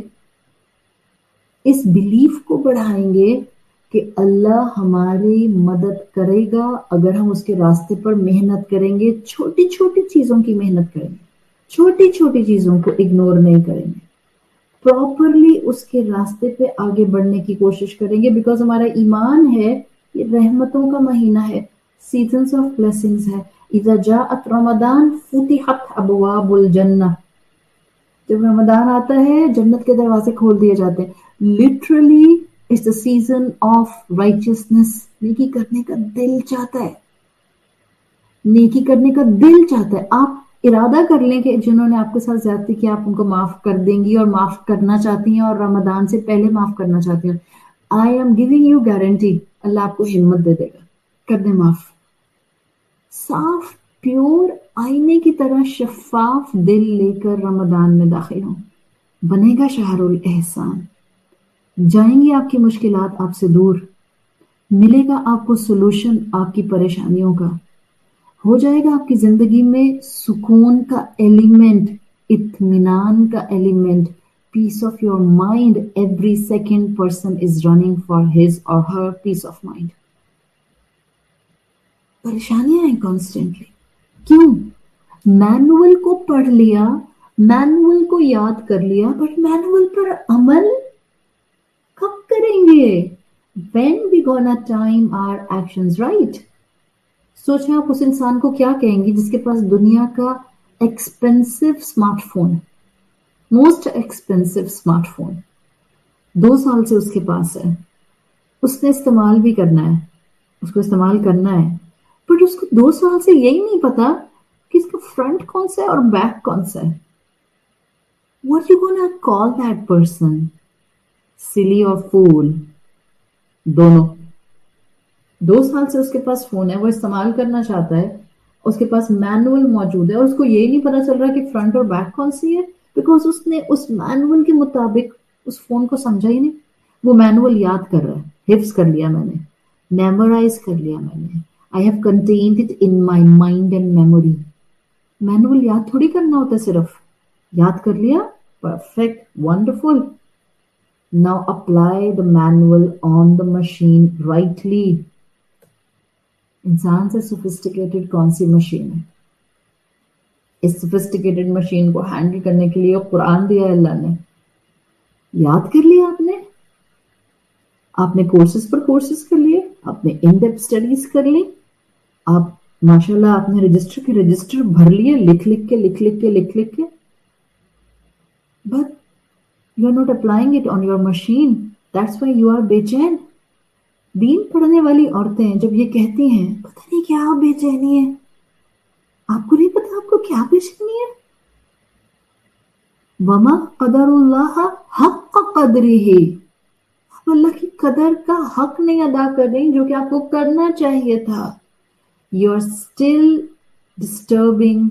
اس بلیف کو بڑھائیں گے کہ اللہ ہماری مدد کرے گا اگر ہم اس کے راستے پر محنت کریں گے. چھوٹی چھوٹی چیزوں کی محنت کریں گے, چھوٹی چھوٹی چیزوں کو اگنور نہیں کریں گے, پراپرلی اس کے راستے پہ آگے بڑھنے کی کوشش کریں گے. بیکاز ہمارا ایمان ہے یہ رحمتوں کا مہینہ ہے, سیزنز آف بلیسنگز ہے. اذا جاءت رمضان فتحت ابواب الجنہ, جب رمضان آتا ہے جنت کے دروازے کھول دیے جاتے ہیں. Literally it's the season of righteousness. نیکی کرنے کا دل چاہتا ہے, نیکی کرنے کا دل چاہتا ہے. آپ ارادہ کر لیں کہ جنہوں نے آپ کے ساتھ زیادتی کی آپ ان کو معاف کر دیں گی اور معاف کرنا چاہتی ہیں اور رمضان سے پہلے معاف کرنا چاہتی ہیں. I am giving you guarantee, اللہ آپ کو ہمت دے دے گا, کر دیں معاف. صاف پیور آئینے کی طرح شفاف دل لے کر رمضان میں داخل ہوں. بنے گا شہر الاحسان, جائیں گی آپ کی مشکلات آپ سے دور. ملے گا آپ کو سولوشن آپ کی پریشانیوں کا، ہو جائے گا آپ کی زندگی میں سکون کا ایلیمنٹ، اطمینان کا element, peace of your mind. Every second person is running for his or her piece of mind. پریشانیاں ہیں کانسٹینٹلی. کیوں؟ مینول کو پڑھ لیا، مینول کو یاد کر لیا، بٹ مینول پر عمل کب کریں گے؟ when we gonna time our actions right. سوچیں آپ اس انسان کو کیا کہیں گے جس کے پاس دنیا کا expensive smart phone, most expensive smart phone 2 سال سے اس کے پاس ہے، اس نے استعمال بھی کرنا ہے، اس کو استعمال کرنا ہے، بٹ اس کو 2 سال سے یہی نہیں پتا کہ اس کا فرنٹ کون سا ہے اور بیک کون سا ہے. what you gonna call that person? silly or fool؟ دونوں. 2 سال سے اس کے پاس فون ہے، وہ استعمال کرنا چاہتا ہے، اس کے پاس مینول موجود ہے اور اس کو یہی نہیں پتا چل رہا کہ فرنٹ اور بیک کون سی ہے، بیکاز اس نے اس مینول کے مطابق اس فون کو سمجھا ہی نہیں. وہ مینول یاد کر رہا ہے، حفظ کر لیا میں نے، میمورائز کر لیا میں نے. I have contained it in my mind and memory. Manual یاد تھوڑی کرنا ہوتا ہے، صرف یاد کر لیا، perfect, wonderful. Now apply the manual on the machine rightly. انسان سے سوفسٹیکیٹڈ کون سی مشین ہے؟ اس سوفسٹیکیٹڈ مشین کو ہینڈل کرنے کے لیے قرآن دیا ہے اللہ نے. یاد کر لیا آپ نے کورسز پر کورسز کر لیے، آپ نے ان ڈیپتھ اسٹڈیز کر لی، آپ ماشاءاللہ آپ نے رجسٹر کے رجسٹر بھر لیے، لکھ لکھ کے. But you are not applying it on your machine. That's why you are بے چین. دین پڑھنے والی عورتیں جب یہ کہتی ہیں پتہ نہیں کیا بے چینی ہے، آپ کو نہیں پتا آپ کو کیا بے چینی ہے. وما قدر اللہ حق قدرہ، آپ اللہ کی قدر کا حق نہیں ادا کر رہی جو کہ آپ کو کرنا چاہیے تھا. You are still disturbing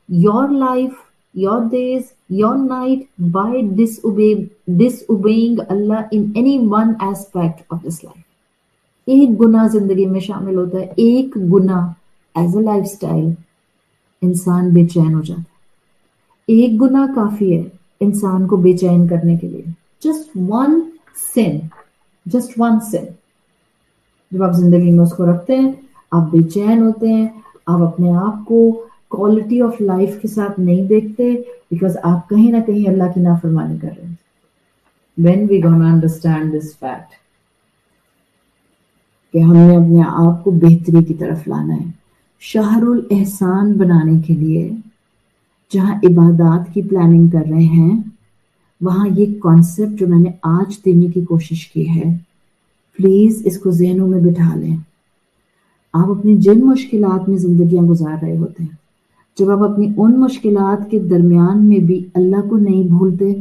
your life, your days, your night by disobeying Allah in any one aspect of this life. ایک گناہ زندگی میں شامل ہوتا ہے، ایک گناہ ایز اے لائف سٹائل، انسان بے چین ہو جاتا ہے. ایک گناہ کافی ہے انسان کو بے چین کرنے کے لیے. جسٹ ون سن، جسٹ ون سن. جب آپ زندگی میں اس کو رکھتے ہیں آپ بے چین ہوتے ہیں، آپ اپنے آپ کو کوالٹی آف لائف کے ساتھ نہیں دیکھتے، بیکاز آپ کہیں نہ کہیں اللہ کی نافرمانی کر رہے ہیں. when we gonna understand this fact کہ ہم نے اپنے آپ کو بہتری کی طرف لانا ہے، شہر الاحسان بنانے کے لیے جہاں عبادات کی پلاننگ کر رہے ہیں وہاں یہ کانسیپٹ جو میں نے آج دینے کی کوشش کی ہے، پلیز اس کو ذہنوں میں بٹھا لیں. آپ اپنی جن مشکلات میں زندگیاں گزار رہے ہوتے ہیں، جب آپ اپنی ان مشکلات کے درمیان میں بھی اللہ کو نہیں بھولتے،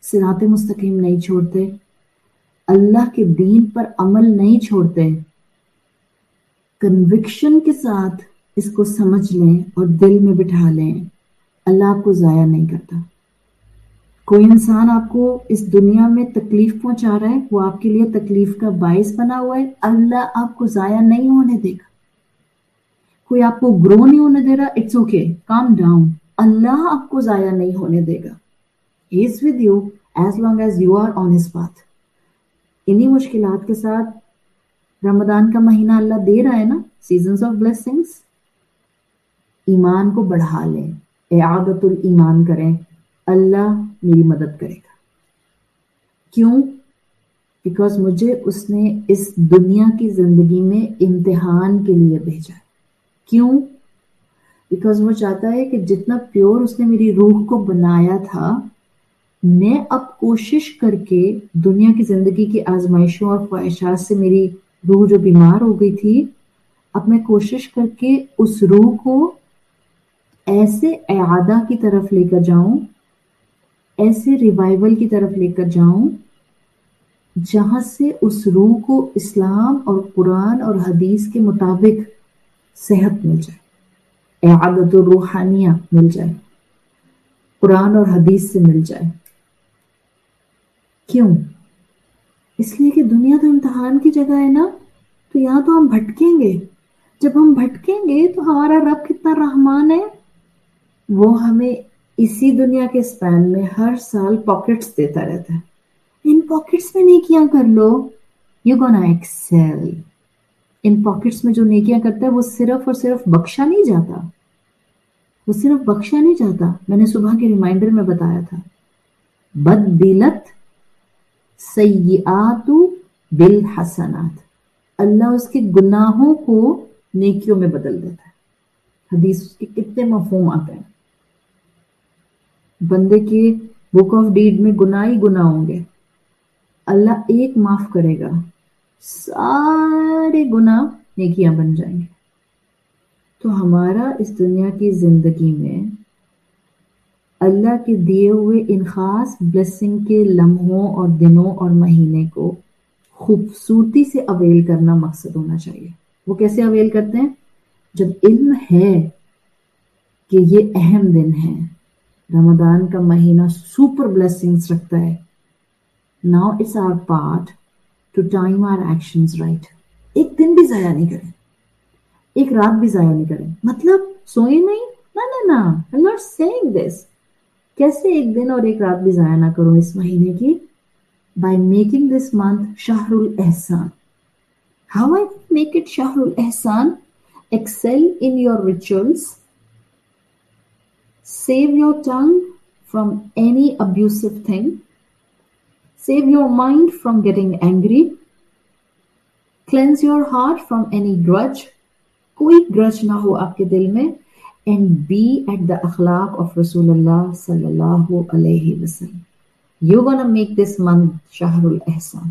صراط مستقیم نہیں چھوڑتے، اللہ کے دین پر عمل نہیں چھوڑتے، کنوکشن کے ساتھ اس کو سمجھ لیں اور دل میں بٹھا لیں، اللہ آپ کو ضائع نہیں کرتا. کوئی انسان آپ کو اس دنیا میں تکلیف پہنچا رہا ہے، وہ آپ کے لیے تکلیف کا باعث بنا ہوا ہے، اللہ آپ کو ضائع نہیں ہونے دے گا. کوئی آپ کو گرو نہیں ہونے دے رہا، اٹس اوکے، کام ڈاؤن، اللہ آپ کو ضائع نہیں ہونے دے گا. He is with you as long as you are on his path. انہی مشکلات کے ساتھ رمضان کا مہینہ اللہ دے رہا ہے نا، سیزنز آف بلیسنگز. ایمان کو بڑھا لیں، اعادت الایمان کریں، اللہ میری مدد کرے گا. کیوں؟ بیکاز مجھے اس نے اس دنیا کی زندگی میں امتحان کے لیے بھیجا. کیوں؟ بیکاز وہ چاہتا ہے کہ جتنا پیور اس نے میری روح کو بنایا تھا، میں اب کوشش کر کے دنیا کی زندگی کی آزمائشوں اور خواہشات سے میری روح جو بیمار ہو گئی تھی، اب میں کوشش کر کے اس روح کو ایسے اعادہ کی طرف لے کر جاؤں، ایسے ریوائول کی طرف لے کر جاؤں جہاں سے اس روح کو اسلام اور قرآن اور حدیث کے مطابق صحت مل جائے، اعادت روحانیہ مل جائے، قرآن اور حدیث سے مل جائے. کیوں؟ اس لیے کہ دنیا تو امتحان کی جگہ ہے نا. تو یہاں تو ہم بھٹکیں گے. جب ہم بھٹکیں گے تو ہمارا رب کتنا رحمان ہے، وہ ہمیں اسی دنیا کے سپین میں ہر سال پاکٹس دیتا رہتا ہے. ان پاکٹس میں نیکیاں کر لو، یو گونا ایکسل. ان پاکٹس میں جو نیکیاں کرتا ہے وہ صرف اور صرف بخشا نہیں جاتا، وہ صرف بخشا نہیں جاتا. میں نے صبح کے ریمائنڈر میں بتایا تھا، بدلت سیئات بالحسنات، اللہ اس کے گناہوں کو نیکیوں میں بدل دیتا ہے. حدیث کے کتنے مفہوم آتے ہیں. بندے کے بک آف ڈیڈ میں گناہ ہی گناہ ہوں گے، اللہ ایک معاف کرے گا، سارے گناہ نیکیاں بن جائیں گے. تو ہمارا اس دنیا کی زندگی میں اللہ کے دیے ہوئے ان خاص بلیسنگ کے لمحوں اور دنوں اور مہینے کو خوبصورتی سے اویل کرنا مقصد ہونا چاہیے. وہ کیسے اویل کرتے ہیں؟ جب علم ہے کہ یہ اہم دن ہے، رمضان کا مہینہ سپر بلیسنگز رکھتا ہے. Now it's our part to time our actions right. ایک دن بھی ضائع نہیں کریں، ایک رات بھی ضائع نہیں کریں. مطلب سوئے نہیں، نہ I'm not saying this. کیسے ایک دن اور ایک رات بھی ضائع نہ کرو اس مہینے کی؟ By making this month Shahrul Ehsan. How I make it Shahrul Ehsan? Excel in your rituals. Save your tongue from any abusive thing. Save your mind from getting angry. Cleanse your heart from any grudge. کوئی grudge نہ ہو آپ کے دل میں. And be at the akhlaq of Rasulullah sallallahu alayhi wasallam. You're gonna make this month Shahrul Ehsan.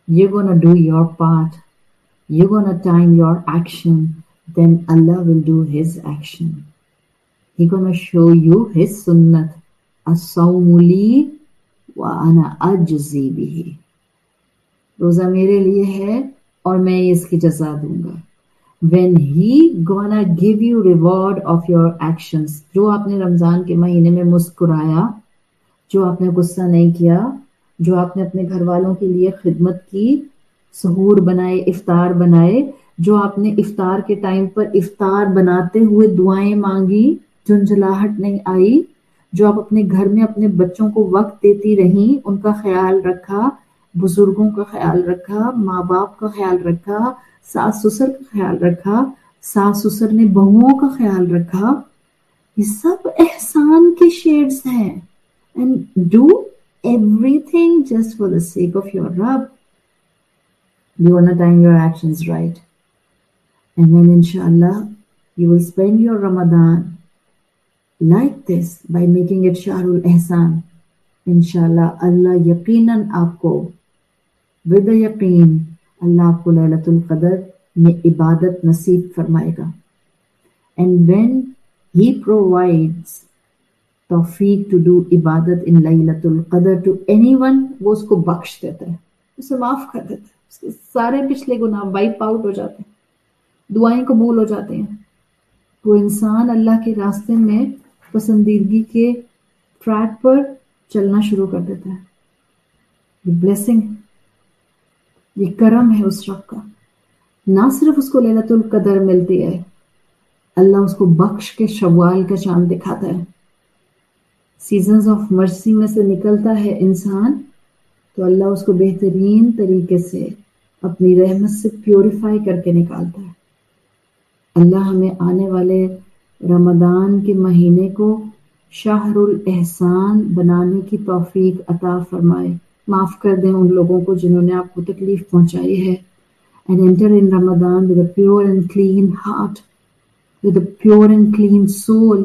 You're gonna do your part. You're gonna time your action. Then Allah will do His action. He's gonna show you His sunnat. As-sawmu li wa ana ajzi bihi. روزہ میرے لیے ہے اور میں اس کی جزا دوں گا. When he gonna give you reward of your actions. جو آپ نے رمضان کے مہینے میں مسکرایا، جو آپ نے غصہ نہیں کیا، جو آپ نے اپنے گھر والوں کے لیے خدمت کی، سحور بنائے، افطار بنائے، جو آپ نے افطار کے ٹائم پر افطار بناتے ہوئے دعائیں مانگی، جھنجھلاہٹ نہیں آئی، جو آپ اپنے گھر میں اپنے بچوں کو وقت دیتی رہیں، ان کا خیال رکھا، بزرگوں کا خیال رکھا، ماں باپ کا خیال رکھا، ساس سسر کا خیال رکھا، ساس سسر نے بہوؤں کا خیال رکھا. یہ سب احسان کے شیڈز ہیں. And do everything just for the sake of your Rabb. You wanna time your actions right. And then inshallah, you will spend your Ramadan like this by making it Shahrul Ehsan. Inshallah, Allah yaqeenan aapko, with a yaqeen, Allah aapko Laylatul Qadr mein ibadat naseeb farmaega. And when He provides توفیق to do عبادت in لیلۃ القدر to anyone، وہ اس کو بخش دیتا ہے، اسے معاف کر دیتا ہے، اس کے سارے پچھلے گناہ وائپ آؤٹ ہو جاتے ہیں، دعائیں قبول ہو جاتے ہیں. وہ انسان اللہ کے راستے میں پسندیدگی کے ٹریک پر چلنا شروع کر دیتا ہے. یہ بلیسنگ، یہ کرم ہے اس رب کا. نہ صرف اس کو لیلۃ القدر ملتی ہے، اللہ اس کو بخش کے شوال کا چاند دکھاتا ہے. سیزنز آف مرسی میں سے نکلتا ہے انسان تو اللہ اس کو بہترین طریقے سے اپنی رحمت سے پیوریفائی کر کے نکالتا ہے. اللہ ہمیں آنے والے رمضان کے مہینے کو شہر الاحسان بنانے کی توفیق عطا فرمائے. معاف کر دیں ان لوگوں کو جنہوں نے آپ کو تکلیف پہنچائی ہے. And enter in Ramadan with a pure and clean heart, with a pure and clean soul,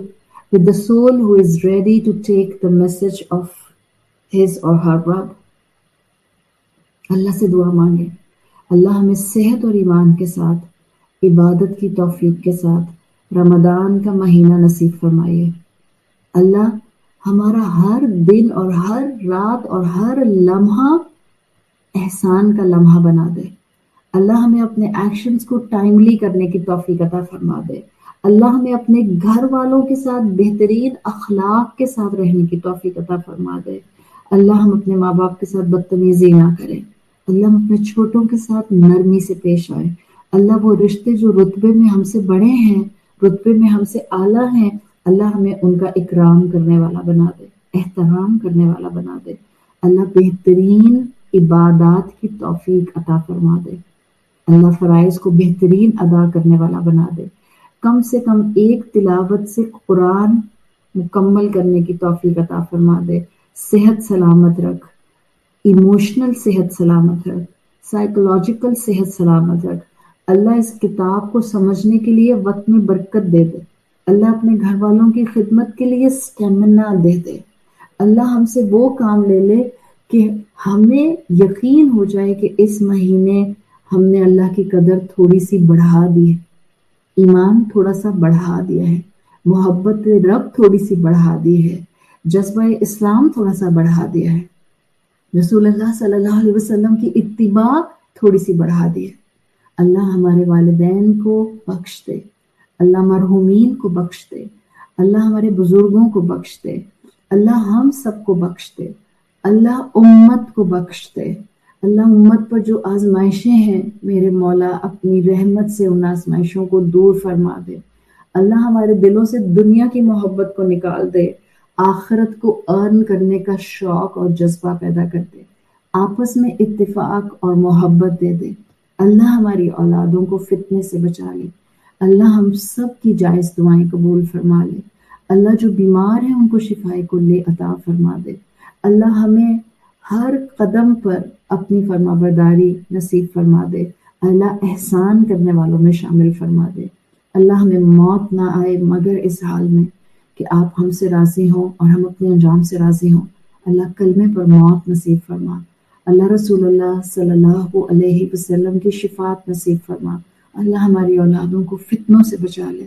with the soul who is ready to take the message of his or her Rabb. اللہ سے دعا مانگے اللہ ہمیں صحت اور ایمان کے ساتھ عبادت کی توفیق کے ساتھ رمضان کا مہینہ نصیب فرمائے. اللہ ہمارا ہر دن اور ہر رات اور ہر لمحہ احسان کا لمحہ بنا دے. اللہ ہمیں اپنے ایکشنز کو ٹائملی کرنے کی توفیق عطا فرما دے. اللہ ہمیں اپنے گھر والوں کے ساتھ بہترین اخلاق کے ساتھ رہنے کی توفیق عطا فرما دے. اللہ ہم اپنے ماں باپ کے ساتھ بدتمیزی نہ کریں. اللہ ہم اپنے چھوٹوں کے ساتھ نرمی سے پیش آئے. اللہ وہ رشتے جو رتبے میں ہم سے بڑے ہیں، رتبے میں ہم سے اعلیٰ ہیں، اللہ ہمیں ان کا اکرام کرنے والا بنا دے، احترام کرنے والا بنا دے. اللہ بہترین عبادات کی توفیق عطا فرما دے. اللہ فرائض کو بہترین ادا کرنے والا بنا دے. کم سے کم ایک تلاوت سے قرآن مکمل کرنے کی توفیق عطا فرما دے. صحت سلامت رکھ، ایموشنل صحت سلامت رکھ، سائیکولوجیکل صحت سلامت رکھ. اللہ اس کتاب کو سمجھنے کے لیے وقت میں برکت دے دے. اللہ اپنے گھر والوں کی خدمت کے لیے اسٹیمنا دے دے. اللہ ہم سے وہ کام لے لے کہ ہمیں یقین ہو جائے کہ اس مہینے ہم نے اللہ کی قدر تھوڑی سی بڑھا دی ہے، ایمان تھوڑا سا بڑھا دیا ہے، محبت رب تھوڑی سی بڑھا دی ہے، جذبہ اسلام تھوڑا سا بڑھا دیا ہے، رسول اللہ صلی اللہ علیہ وسلم کی اتباع تھوڑی سی بڑھا دی ہے. اللہ ہمارے والدین کو بخش دے، اللہ مرحومین کو بخش دے، اللہ ہمارے بزرگوں کو بخش دے، اللہ ہم سب کو بخش دے، اللہ امت کو بخش دے. اللہ امت پر جو آزمائشیں ہیں میرے مولا اپنی رحمت سے ان آزمائشوں کو دور فرما دے. اللہ ہمارے دلوں سے دنیا کی محبت کو نکال دے، آخرت کو ارن کرنے کا شوق اور جذبہ پیدا کر دے، آپس میں اتفاق اور محبت دے دے. اللہ ہماری اولادوں کو فتنے سے بچا لے. اللہ ہم سب کی جائز دعائیں قبول فرما لے. اللہ جو بیمار ہیں ان کو شفائے کلی عطا فرما دے. اللہ ہمیں ہر قدم پر اپنی فرما برداری نصیب فرما دے. اللہ احسان کرنے والوں میں شامل فرما دے. اللہ ہمیں موت نہ آئے مگر اس حال میں کہ آپ ہم سے راضی ہوں اور ہم اپنے انجام سے راضی ہوں. اللہ کلمے پر موت نصیب فرما. اللہ رسول اللہ صلی اللہ علیہ وسلم کی شفاعت نصیب فرما. اللہ ہماری اولادوں کو فتنوں سے بچا لے.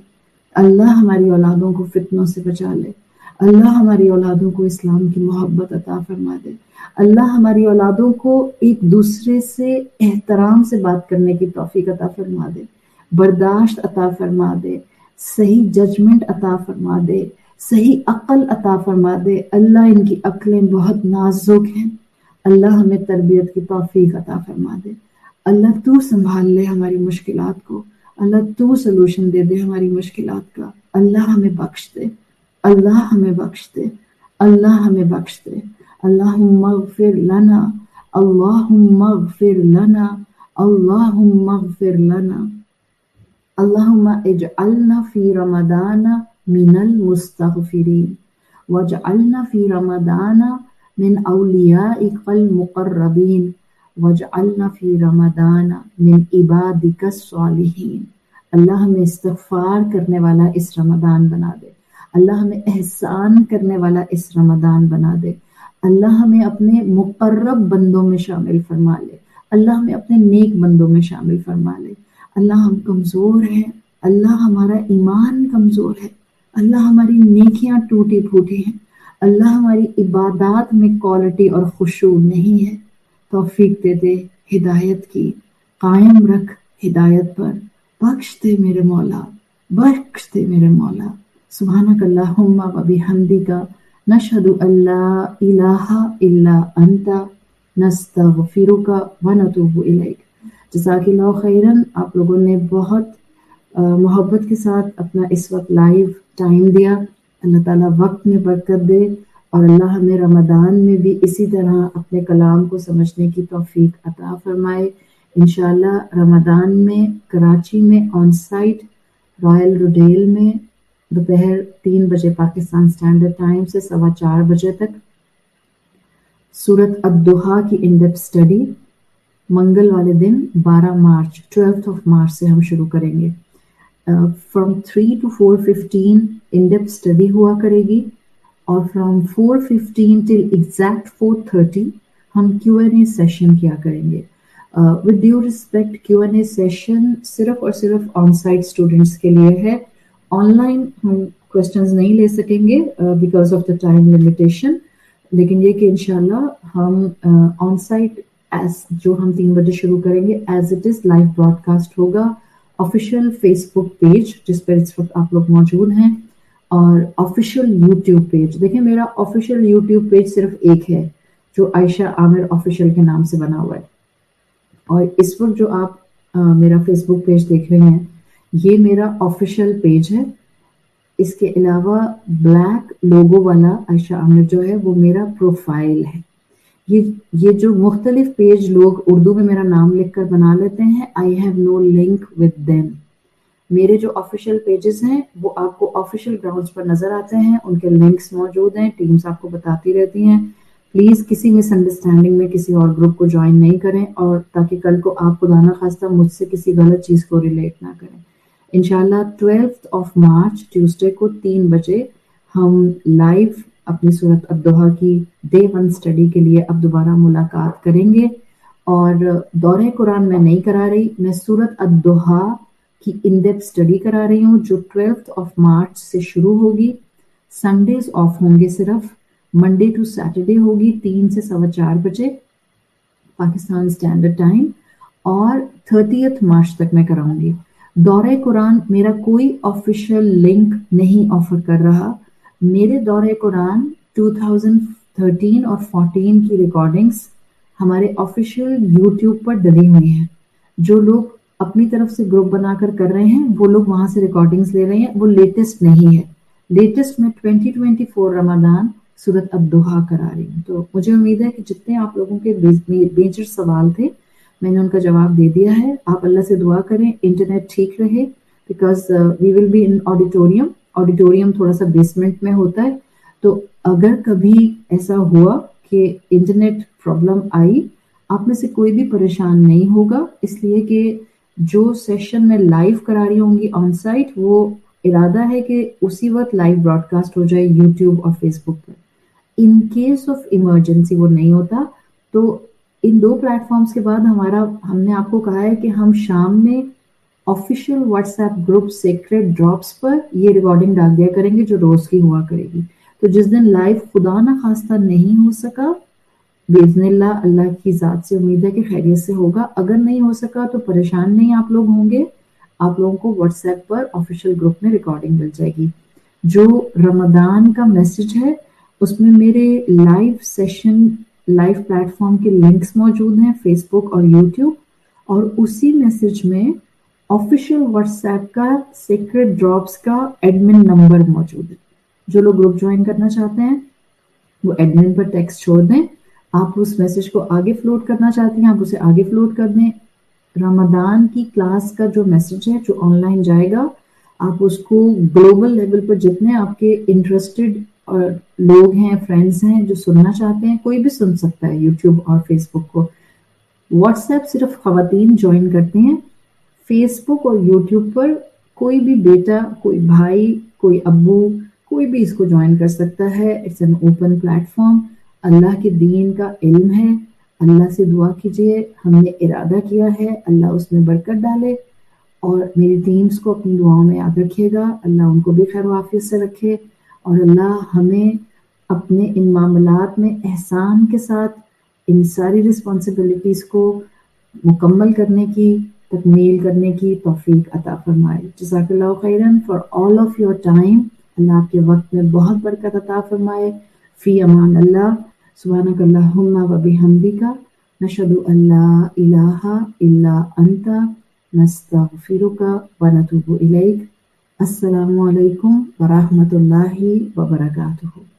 اللہ ہماری اولادوں کو فتنوں سے بچا لے. اللہ ہماری اولادوں کو اسلام کی محبت عطا فرما دے. اللہ ہماری اولادوں کو ایک دوسرے سے احترام سے بات کرنے کی توفیق عطا فرما دے، برداشت عطا فرما دے، صحیح ججمنٹ عطا فرما دے، صحیح عقل عطا فرما دے. اللہ ان کی عقلیں بہت نازک ہیں، اللہ ہمیں تربیت کی توفیق عطا فرما دے. اللہ تو سنبھال لے ہماری مشکلات کو، اللہ تو سلوشن دے دے ہماری مشکلات کا. اللہ ہمیں بخش دے، اللہ ہمیں بخش دے، اللہ ہمیں بخش دے. اللہم اغفر لنا، اللہم اغفر لنا، اللہم اغفر لنا. اللہم اجعلنا فی رمضان من المستغفرین واجعلنا فی رمضان من اولیائک المقربین واجعلنا فی رمضان من عبادک الصالحین. اللہ ہمیں استغفار کرنے والا اس رمضان بنا دے. اللہ ہمیں احسان کرنے والا اس رمضان بنا دے. اللہ ہمیں اپنے مقرب بندوں میں شامل فرما لے. اللہ ہمیں اپنے نیک بندوں میں شامل فرما لے. اللہ ہم کمزور ہیں، اللہ ہمارا ایمان کمزور ہے، اللہ ہماری نیکیاں ٹوٹی پھوٹی ہیں، اللہ ہماری عبادات میں کوالٹی اور خشوع نہیں ہے. توفیق دے دے ہدایت کی، قائم رکھ ہدایت پر. بخش دے میرے مولا، بخش دے میرے مولا. سبحانک اللہم و بحمدک نشہد ان لا الہ الا انت نستغفرک و نتوب الیک. جزاک اللہ خیرن. آپ لوگوں نے بہت محبت کے ساتھ اپنا اس وقت لائیو ٹائم دیا. اللہ تعالیٰ وقت میں برکت دے اور اللہ ہمیں رمضان میں بھی اسی طرح اپنے کلام کو سمجھنے کی توفیق عطا فرمائے. انشاءاللہ رمضان میں کراچی میں آن سائٹ رائل روڈیل میں دوپہر 3 بجے پاکستان سٹینڈرڈ ٹائم سے 4:15 بجے تک سورت الضحیٰ کی ان ڈیپتھ اسٹڈی منگل والے دن 12 مارچ سے ہم شروع کریں گے. From 3 to 4:15 in depth study ہوا کرے گی اور فرام 4:15 ٹل ایگزیکٹ 4:30 ہم Q&A سیشن کیا کریں گے. With due respect Q&A session صرف اور صرف آن سائٹ اسٹوڈنٹس کے لیے ہے. آن لائن ہم کوشچنز نہیں لے سکیں گے because of the time limitation, لیکن یہ کہ انشاءاللہ ہم آن سائٹ جو ہم 3 بجے شروع کریں گے as it is live broadcast ہوگا. آفیشیل فیس بک پیج جس پر اس وقت آپ لوگ موجود ہیں اور آفیشیل یوٹیوب پیج. دیکھیں میرا آفیشیل یوٹیوب پیج صرف ایک ہے جو عائشہ عامر آفیشیل کے نام سے بنا ہوا ہے. اور اس وقت جو آپ میرا فیس بک پیج دیکھ رہے ہیں یہ میرا آفیشیل پیج ہے. اس کے علاوہ بلیک لوگو والا عائشہ عامر جو ہے وہ میرا پروفائل ہے. یہ جو مختلف پیج لوگ اردو میں میرا نام لکھ کر بنا لیتے ہیں, I have no link with them. میرے جو آفیشیل پیجز ہیں وہ آپ کو آفیشیل گراؤنڈز پر نظر آتے ہیں, ان کے لنکس موجود ہیں, ٹیمز آپ کو بتاتی رہتی ہیں. پلیز کسی مس انڈرسٹینڈنگ میں کسی اور گروپ کو جوائن نہیں کریں, اور تاکہ کل کو آپ خدا نخواستہ مجھ سے کسی غلط چیز کو ریلیٹ نہ کریں. انشاءاللہ 12 مارچ ٹیوزڈے کو 3 بجے ہم لائیو اپنی سورت الضحیٰ کی ڈے 1 اسٹڈی کے لیے اب دوبارہ ملاقات کریں گے. اور دورہ قرآن میں نہیں کرا رہی, میں سورت الضحیٰ کی ان ڈیپتھ اسٹڈی کرا رہی ہوں جو 12 مارچ سے شروع ہوگی. سنڈیز آف ہوں گے, صرف منڈے ٹو سیٹرڈے ہوگی 3 سے 4:15 بجے پاکستان اسٹینڈرڈ ٹائم, اور 30 مارچ تک میں کراؤں گی. دورہ قرآن میرا کوئی آفیشیل لنک نہیں آفر کر رہا. میرے دورہ قرآن 2013 اور 14 کی ریکارڈنگز ہمارے آفیشیل یوٹیوب پر ڈلی ہوئی ہیں. جو لوگ اپنی طرف سے گروپ بنا کر رہے ہیں وہ لوگ وہاں سے ریکارڈنگز لے رہے ہیں, وہ لیٹسٹ نہیں ہے. لیٹسٹ میں 2024 رمضان سورت الضحیٰ کرا رہی ہوں. تو مجھے امید ہے کہ جتنے آپ لوگوں کے میجر سوال تھے میں نے ان کا جواب دے دیا ہے. آپ اللہ سے دعا کریں انٹرنیٹ ٹھیک رہے, because we will be in auditorium تھوڑا سا بیسمنٹ میں ہوتا ہے. تو اگر کبھی ایسا ہوا کہ انٹرنیٹ پرابلم آئی, آپ میں سے کوئی بھی پریشان نہیں ہوگا, اس لیے کہ جو سیشن میں لائیو کرا رہی ہوں گی آن سائٹ وہ ارادہ ہے کہ اسی وقت لائیو براڈ کاسٹ ہو جائے یوٹیوب اور فیس بک پر. ان کیس آف ایمرجنسی وہ نہیں ہوتا. تو ان 2 پلیٹ فارمز کے بعد ہم نے آپ کو کہا ہے کہ ہم شام میں official WhatsApp group secret drops پر یہ ریکارڈنگ ڈال دیا کریں گے جو روز کی ہوا کرے گی. تو جس دن لائیو خدا نہ خواستہ نہیں ہو سکا, باذن اللہ کی ذات سے امید ہے کہ خیریت سے ہوگا. اگر نہیں ہو سکا تو پریشان نہیں آپ لوگ ہوں گے, آپ لوگوں کو واٹس ایپ پر آفیشیل گروپ میں ریکارڈنگ مل جائے گی. جو رمضان کا میسج ہے اس میں میرے live session live plate form کے لنکس موجود ہیں فیس بک اور یوٹیوب, اور اسی میسج میں آفیشیل واٹس ایپ کا سیکرٹ ڈراپس کا ایڈمن نمبر موجود ہے. جو لوگ گروپ جوائن کرنا چاہتے ہیں وہ ایڈمن پر ٹیکسٹ چھوڑ دیں. آپ اس میسج کو آگے فلوٹ کرنا چاہتی ہیں آپ اسے آگے فلوٹ کر دیں. رمضان کی کلاس کا جو میسج ہے جو آن لائن جائے گا, آپ اس کو گلوبل لیول پر جتنے آپ کے انٹرسٹڈ لوگ ہیں, فرینڈز ہیں جو سننا چاہتے ہیں, کوئی بھی سن سکتا ہے یوٹیوب اور فیس بک کو. واٹس ایپ صرف خواتین جوائن کرتے ہیں. فیس بک اور یوٹیوب پر کوئی بھی بیٹا, کوئی بھائی, کوئی ابو, کوئی بھی اس کو جوائن کر سکتا ہے. It's an open platform. اللہ کے دین کا علم ہے. اللہ سے دعا کیجئے, ہم نے ارادہ کیا ہے, اللہ اس میں برکت ڈالے. اور میری ٹیمز کو اپنی دعاؤں میں یاد رکھیے گا, اللہ ان کو بھی خیر و عافیت سے رکھے, اور اللہ ہمیں اپنے ان معاملات میں احسان کے ساتھ ان ساری رسپانسبلٹیز کو مکمل کرنے کی, تکمیل کرنے کی توفیق عطا فرمائے. جزاک اللہ خیرن for all of your time. اللہ آپ کے وقت میں بہت برکت عطا فرمائے. فی امان اللہ. سبحانک اللہم و بحمدک, نشہد ان لا الہ الا انت, نستغفرک و نتوب الیک. السلام علیکم ورحمۃ اللہ وبرکاتہ.